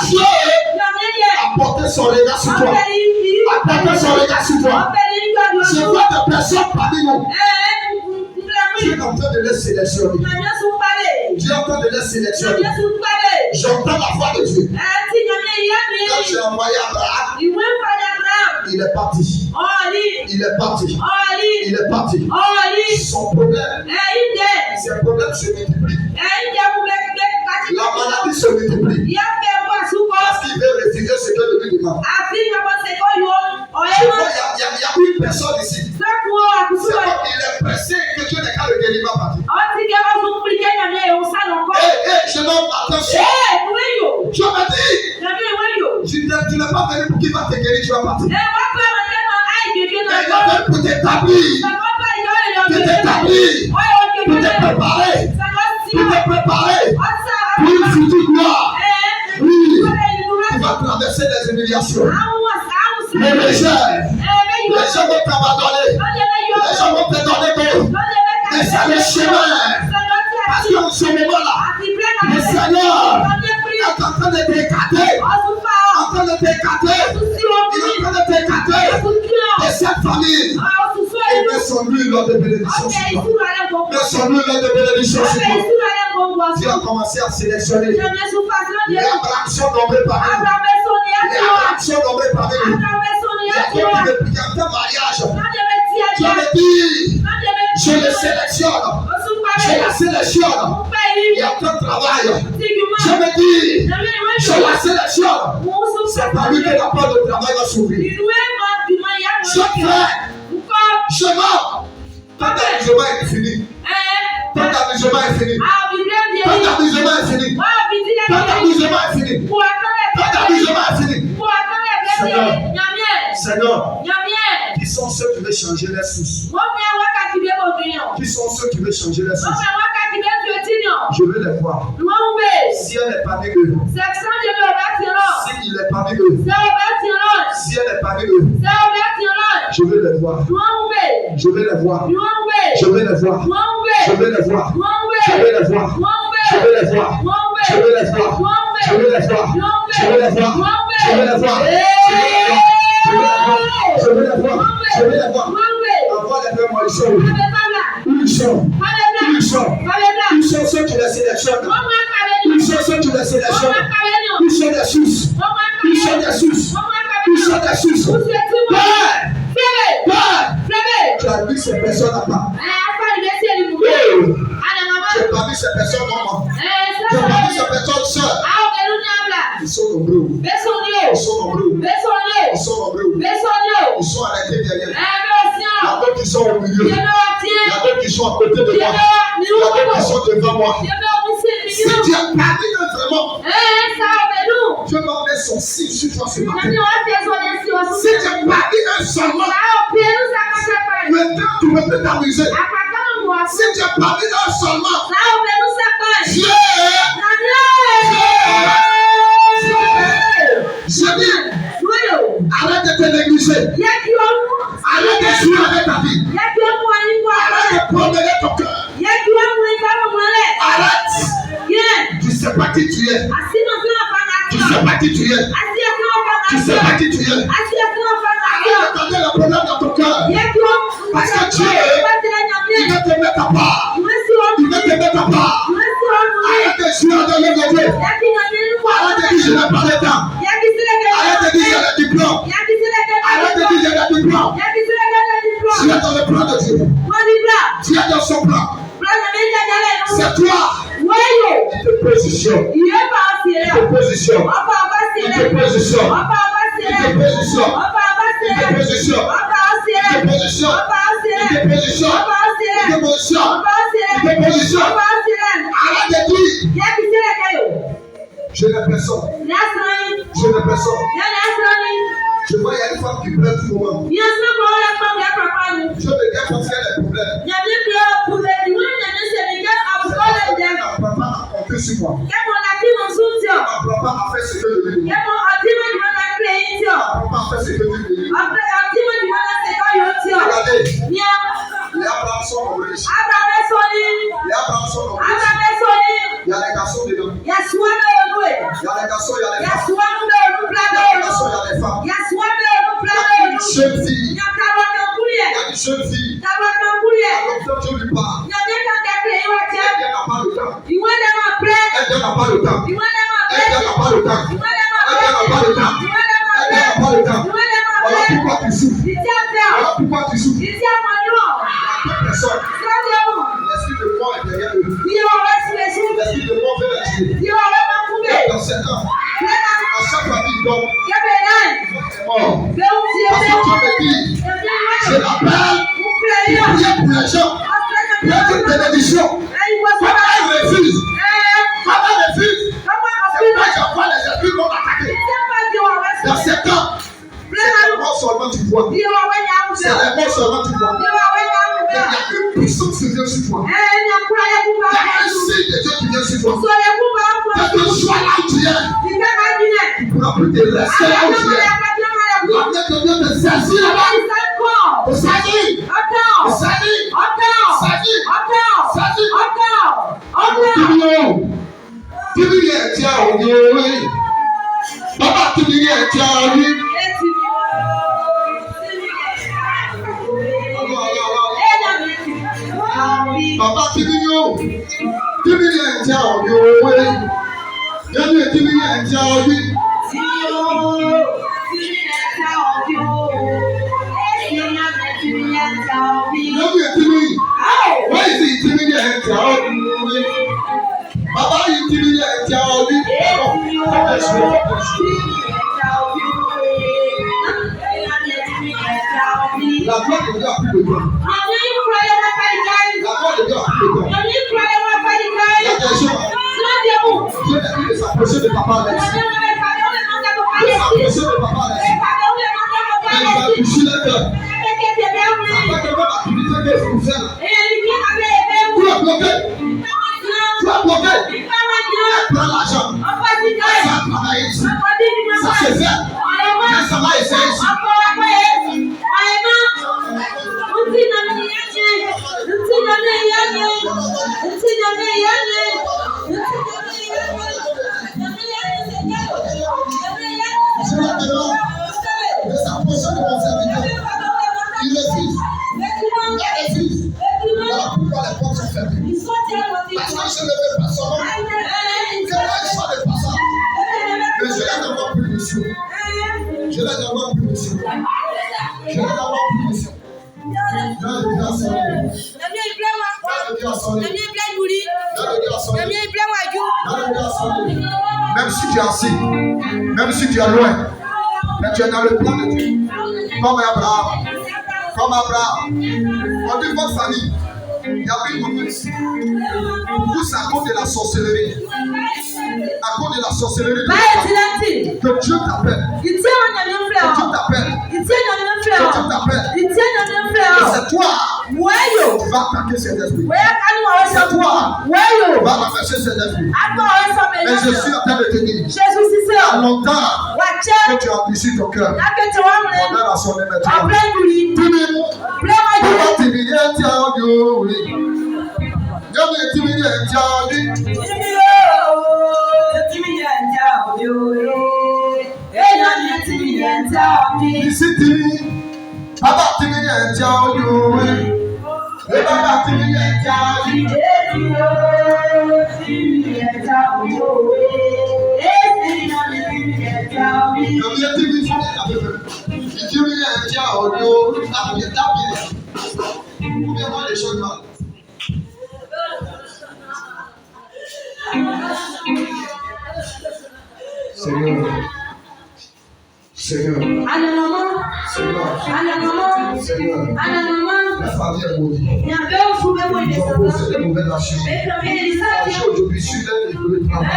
Dieu a porté son regard sur toi. A porté son regard sur toi. Je vois des personnes parmi nous. Dieu est en train de les sélectionner. Dieu est en train de les sélectionner. J'entends la voix de Dieu. Quand j'ai envoyé Abraham, il est parti. Il est parti. Il est parti. Son problème, ses problèmes se multiplient. La maladie se multiplie. Parce qu'il veut refuser ce que lui demande. Je vois, il y a une personne ici. C'est comme il est pressé que Dieu n'est qu'à le délivrer à partir. Je demande attention. Dieu m'a dit, tu n'es pas venu pour qu'il va te guérir, tu vas partir. Il est venu pour t'établir. Pour t'établir. Pour te préparer. Pour te préparer. Pour une future gloire. Oui. Tu vas traverser des humiliations. le rejet. Les gens vont t'abandonner. Les gens vont te donner beau. Mais c'est le chemin. Parce qu'en ce moment-là, le Seigneur est en train de t'écarter. En train de t'écarter. Il est en train de t'écarter de cette famille. Et mets son huile de bénédiction sur toi. Mets son huile de bénédiction sur toi. Tu as commencé à sélectionner. Les Abraham sont nombreux parmi nous. Les Abraham sont nombreux parmi nous. Il y a un mariage. Tu avais dit, je le sélectionne. Je la sélectionne. Il y a plein de travail. Je me dis, je la sélectionne. C'est pas lui que la part de travail va s'ouvrir. Je fais. Je meurs. Ton amusement est fini. Ton amusement est fini. Ton amusement est fini. Ton amusement est fini. Ton amusement est fini. Seigneur, qui sont ceux qui veulent changer les sources? Qui sont ceux qui veulent changer les sources? Je veux les voir. Si elle est parmi eux, s'il est parmi eux, si elle est parmi eux, je veux les voir. Je veux les voir. Je veux les voir. Je veux les voir. Je veux les voir. Je veux les voir. Je veux les voir. Je veux les voir. Je veux les voir. Je veux les voir. Je veux les voir. Je veux les voir. Envoie les frères, moi, ils sont. Ils sont. Ils sont. Ils sont ceux qui les sélectionnent. Ils sont ceux qui les sélectionnent. Ils sont des sources. Ils sont des sources. Ils sont des sources. Père! Tu as mis ces personnes à part. Tu n'as pas mis ces personnes maman. Tu n'as pas mis ces personnes sœurs. Ils sont nombreux. Ils sont nombreux. Ils sont nombreux. Ils sont arrêtés derrière. Il y a d'autres qui sont au milieu. Il y a d'autres qui sont à côté de moi. Il y a d'autres qui sont devant moi. Si tu as parlé vraiment, Dieu va mettre son signe sur toi ce matin. Si tu as parlé seulement, maintenant tu ne peux t'amuser. Si tu as parlé seulement, Dieu, je dis, arrête de te négliger. Arrête de jouer avec ta vie. Arrête de promener ton cœur. Arrête. Tu sais pas qui tu es. Tu sais pas qui tu es. Tu sais pas qui tu es. Arrête de donner le problème dans ton cœur. Parce que Dieu, il va te mettre à part. Il va te mettre à part. Arrête de jouer dans le Dieu. Arrête de dire je n'ai pas le temps. Arrête de dire j'ai le diplôme. Arrête de dire j'ai le diplôme. Tu es dans le plan de Dieu. Tu es dans son plan. C'est toi. Il te positionne. Il te positionne. Il te positionne. Il te positionne. Il te positionne. Il te positionne. Il te positionne. Il te positionne. Il te positionne. Arrête de dire. Je n'ai personne. Je n'ai personne. Je vois il y a une femme qui pleure tout le moment. Je regarde parce qu'elle a des problèmes. Papa a compté sur moi. Papa a fait ce que je lui ai dit. Papa a fait ce que je lui ai dit. Regardez, les Abraham sont nombreux. Les Abraham sont nombreux. Il y a les garçons dedans. Il y a les garçons, il y a les femmes. Il y a les garçons, il y a les femmes. Il y a une jeune fille. Il y a une jeune fille. Alors Dieu lui parle. Elle n'a pas le temps. Elle n'a pas le temps. Elle n'a pas le temps. Elle n'a pas le temps. Elle n'a pas le temps. Voilà pourquoi tu souffres. Voilà pourquoi tu souffres. Il y a deux personnes. L'esprit de mort est derrière eux. L'esprit de mort veut les tuer. Dans 7 ans, à chaque fois qu'il dort, il est mort. Parce que Dieu me dit, je l'appelle pour prier pour les gens, pour une bénédiction. Comment elle refuse? Comment elle refuse? C'est pourquoi j'envoie les esprits pour m'attaquer. Dans 7 ans, c'est les morts seulement tu vois. C'est les morts seulement tu vois. Il y a une puissance qui vient sur toi. Il y a un signe de Dieu qui vient sur toi. Quel que soit là où tu es, tu ne pourras plus te laisser là où tu es. La main de Dieu te saisit là-bas. Te saisit. Encore. Te saisit. Encore. Saisit. Encore. Saisit. Encore. Encore. Tibiri ẹ̀jẹ̀ òní orí. Bàbá tibiri ẹ̀jẹ̀ òní. Bàbá tibiri o. Tibiri ẹ̀jẹ̀ òní orí. Yẹ́nì tibiri ẹ̀jẹ̀ òní. Yẹ́nì tibiri. Why is it tibiri ẹ̀jẹ̀ òní? Bàbá yìí tibiri ẹ̀jẹ̀ òní. La gloire de Dieu a pris le temps. La gloire de Dieu a pris le temps. Il y a des gens. Dieu a dit de s'approcher de papa Alex. De s'approcher de papa Alex. Et il va toucher les cœurs. Avec le même activité que vous faites là. Tu es bloqué. Tu es bloqué. Elle prend l'argent. Elle va travailler ici. Ça se fait. Mais ça va essayer ici. Je la demande de s'approcher de mon serviteur. Il refuse. Il refuse. Voilà pourquoi les portes sont fermées. Parce que je ne veux pas son nom. Que moi je sois le passage. Mais je les envoie plus mission. Je les envoie plus mission. Je les envoie plus mission. Là, le Dieu a sonné. Là, le Dieu a sonné. Là, le Dieu a sonné. Là, le Dieu a sonné. Même si tu es assis, même si tu es loin, mais tu es dans le plan de Dieu. Comme Abraham. Comme Abraham. On dit votre famille. Il y avait une moment ici. Tous à cause de la sorcellerie. À cause de la sorcellerie. Que Dieu t'appelle. Que Dieu t'appelle. Que Dieu t'appelle. Et c'est toi qui vas attaquer cet esprit. C'est toi qui vas empêcher cet esprit. Mais je suis en train de te dire. Il y a longtemps que tu as endurci ton cœur. On a sonné maintenant. Baba tibiri ẹja oyowe. Baba tibiri ẹja oyowe. Yomi tibiri fún ẹja pẹpẹ. Tibiri ẹja oyowe. Dàbí. Omi ẹ̀fọ́ lè ṣọ́ ìmọ̀. Seigneur. Seigneur. La famille est maudite. Ils ont posé de mauvaises actions. Aujourd'hui, sur le travail,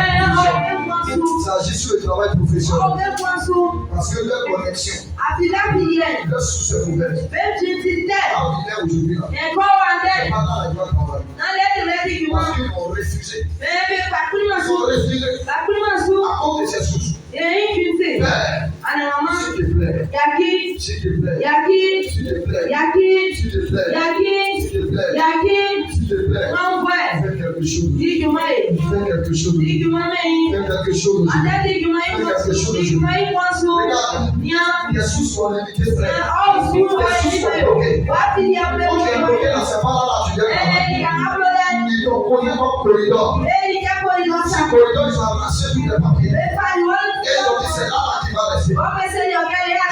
ça agit sur le travail professionnel. Parce que leur connexion, leur source est mauvaise. Ordinaire aujourd'hui, là. C'est pas dans la joie de travail. Parce qu'ils ont refusé. Ils ont refusé à cause de ces sources. S'il te plaît, s'il te plaît, s'il te plaît, s'il te plaît, s'il te plaît, s'il te plaît, fais quelque chose, fais quelque chose, fais quelque chose, fais quelque chose. Regarde, les sous sont limités, frère. Les sous sont bloqués. Ok, bloqué là, c'est pas là, tu viens travailler. Ils t'ont collé comme corridor. Ce corridor, ils ont amassé tous les papiers. Et ils ont dit, c'est là qui va rester.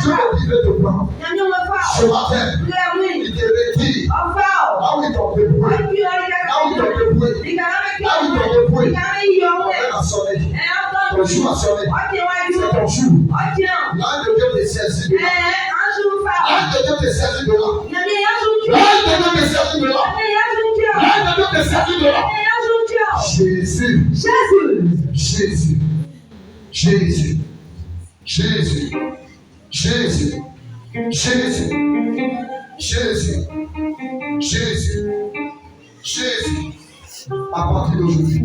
Je me dis, je te prends. Ce matin, il te retire. Là où ils t'ont débrouillé. Là où ils t'ont débrouillé. Là où ils t'ont débrouillé. On a sonné. Ton jour a sonné. C'est ton jour. L'âge de Dieu te saisit de là. L'âge de Dieu te saisit de là. L'âge de Dieu te saisit de là. L'âge de Dieu te saisit de là. Jésus. Jésus. Jésus. Jésus. Jésus. Jésus. Jésus. Jésus. Jésus. À partir d'aujourd'hui,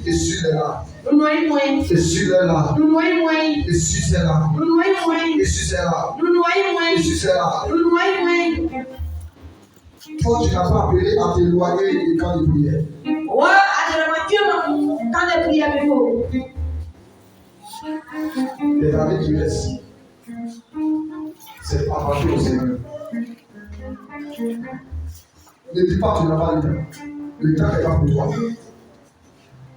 je suis là. Et sur elle là. Et sur elle là. Et sur elle là. Et sur elle là. Toi, tu n'as pas appelé à t'éloigner du camp de prière. Les années qui restent, c'est pas parti au Seigneur. Ne dis pas que tu n'as pas le temps. Le temps est là pour toi.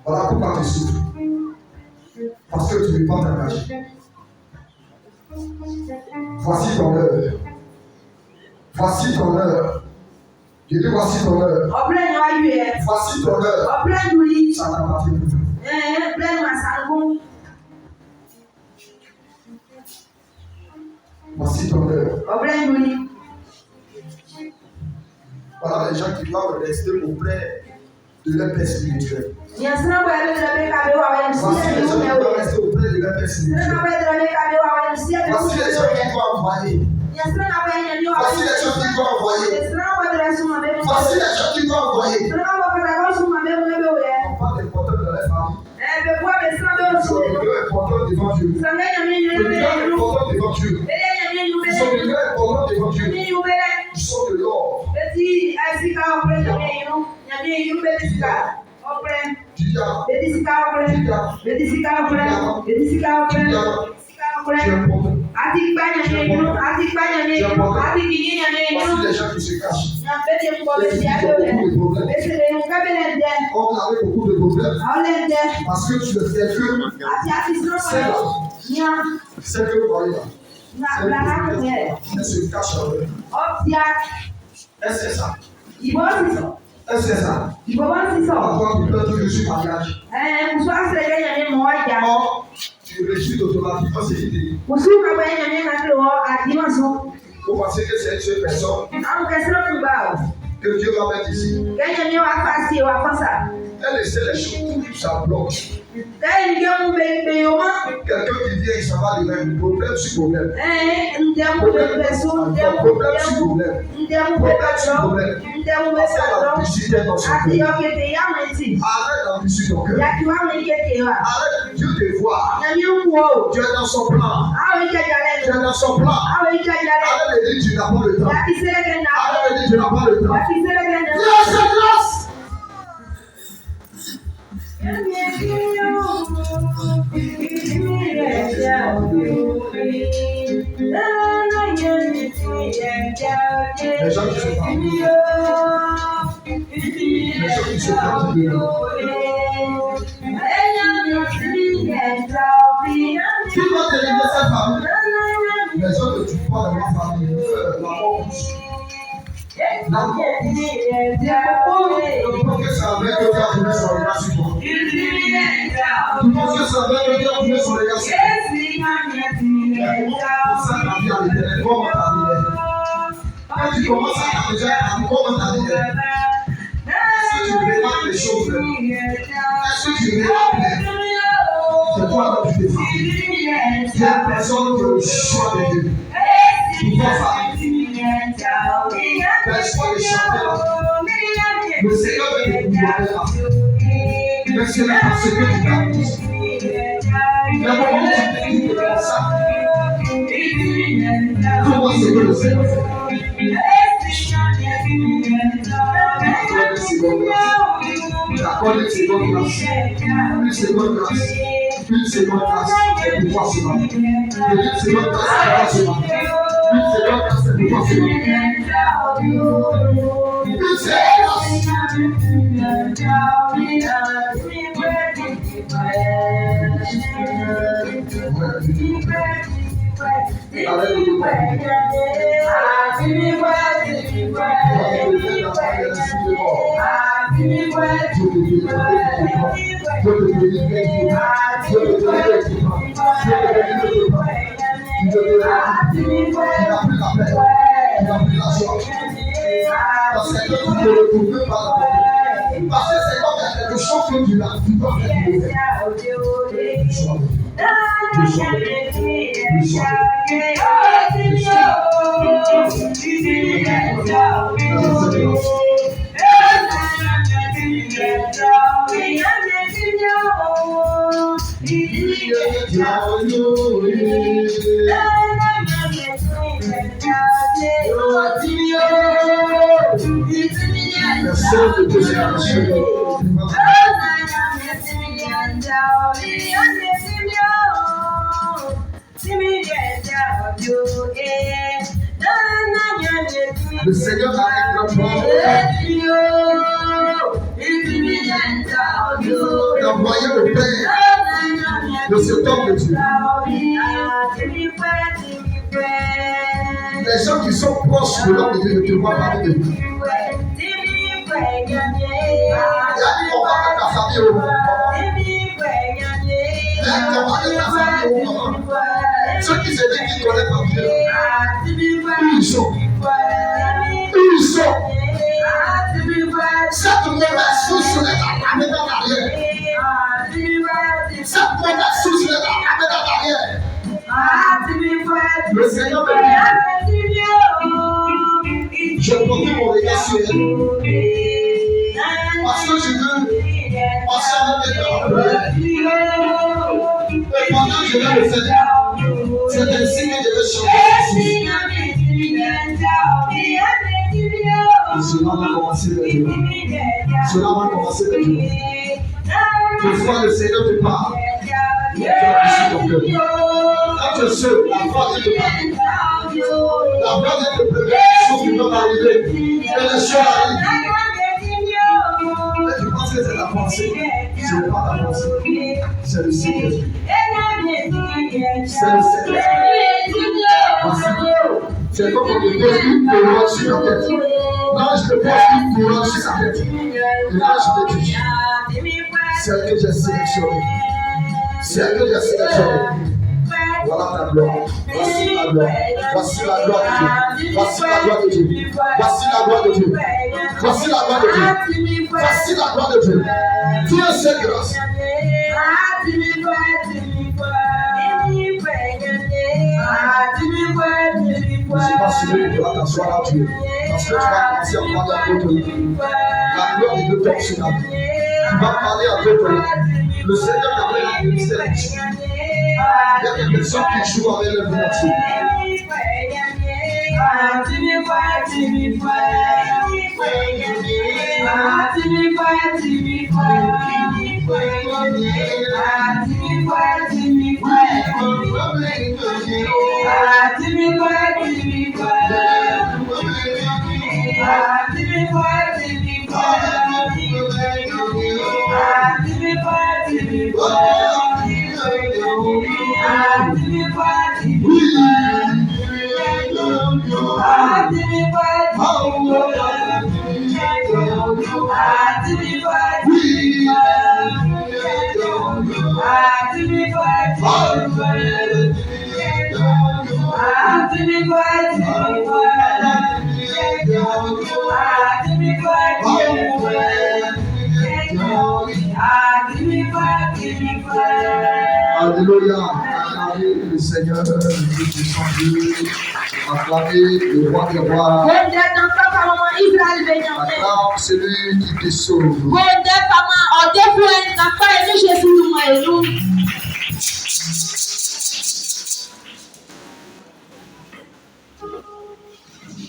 Voilà pourquoi tu souffres. Parce que tu ne veux pas t'engager. Voici ton heure. Voici ton heure. Je dis voici ton heure. Voici ton heure. Ça t'appartient plus. Voici ton heure. Voilà les gens qui doivent rester auprès de leur père spirituel. Voici les gens qui doivent rester auprès de leur père spirituel. Voici les gens qui doivent envoyer. Voici les gens qui doivent envoyer. Voici les gens qui doivent envoyer. On parle des porteurs de la famille. Ils sont des grands porteurs devant Dieu. Les grands porteurs devant Dieu. Ils sont des grands porteurs devant Dieu. Ils sont de l'or. Voici les gens qui se cachent. On avait beaucoup de problèmes. Parce que tu ne fais que c'est que vous voyez là. Elle se cache en eux. Elle sait ça. Elle sait ça. Quand tu peux dire je suis mariage. Or, tu réussis automatiquement ce qu'il dit. Vous pensez que c'est une seule personne que Dieu va mettre ici. Elle essaie les choses, ça bloque. Quelqu'un qui vient, ça va lui mettre problème sur problème. Problème sur problème. Problème sur problème. Arrête l'ambitieux dans son cœur. Arrête l'ambitieux dans ton cœur. Arrête, Dieu te voit. Dieu est dans son plan. Dieu est dans son plan. Arrête de dire tu n'as pas le temps. Arrête de dire tu n'as pas le temps. Dieu se grâce. Les gens qui se parlent. Les gens qui se parlent. Qui va délivrer cette famille? Les gens que tu crois dans ma famille, la mort pousse. La mort pousse. Tu penses que c'est avec que tu as tourné sur le gars sur toi. Tu penses que c'est avec que tu as tourné sur le gars sur toi. Pour ça, ta vie à l'éternel, comment ta vie est? Quand tu commences à t'amuser, comment ta vie est? Est-ce que tu regardes les choses? Est-ce que tu regardes? C'est toi que tu défends. Il y a personne qui a le choix de Dieu. Tu fais ça. Laisse-moi les chanter là. Le Seigneur veut te pouvoir là. Mais c'est là parce que tu t'amuses. Mais comment tu te dis comme ça? Comment c'est que le Seigneur fait? Accorde une seconde grâce. Une seconde grâce. Une seconde grâce. Une fois seulement. Une seconde grâce. Une fois seulement. Une seconde grâce. Une fois seulement. Une seconde grâce. Parce que tu ne le trouves pas. Parce que c'est comme quelque chose que tu l'as vu dans Le Seigneur a un grand plan. D'envoyer au Père de cet homme de Dieu. Les gens qui sont proches de l'homme de Dieu ne te voient pas de Dieu. Il y a dit qu'on va de ta famille au moment. Il y a dit qu'on va de ta famille au moment. Ceux qui se disent qu'ils connaissent pas Dieu, où ils sont? Où ils sont? Cette mauvaise source les a ramenés dans l'arrière. Cette mauvaise source les a ramenés dans l'arrière. Le Seigneur me dit, je porte mon regard sur elle. Parce que je veux passer avec elle dans la prière. Et pendant que je vais le faire, c'est ainsi que je vais changer. Cela va commencer maintenant. Cela va commencer maintenant. Une fois le Seigneur te parle, tu as touché ton cœur. Quand tu es seul, la foi vient te parler. La foi vient te pleurer, les choses qui peuvent arriver. Et les choses arrivent. Et tu penses que c'est la pensée. Ce n'est pas la pensée. C'est le Seigneur. C'est le Seigneur. C'est comme on te pose une couronne sur la tête. Là, je te pose une couronne sur la tête. Et là, je te dis, c'est elle que j'ai sélectionné. C'est elle que j'ai sélectionné. Voilà ta gloire. Voici la gloire. Voici la gloire de Dieu. Voici la gloire de Dieu. Voici la gloire de Dieu. Voici la gloire de Dieu. Voici la gloire de Dieu. Dieu sait grâce. Je ne suis pas sûr que tu vas t'asseoir là, Dieu. Parce que tu vas commencer à parler à d'autres langues. La gloire de Dieu tombe sur la vie. Tu vas parler à d'autres langues. Le Seigneur t'a fait un ministère. Il y a des personnes qui jouent avec leur vie là-dessus. Alléluia, acclamez le Seigneur, le puissant Dieu, acclamez le roi des rois, acclame celui qui te sauve.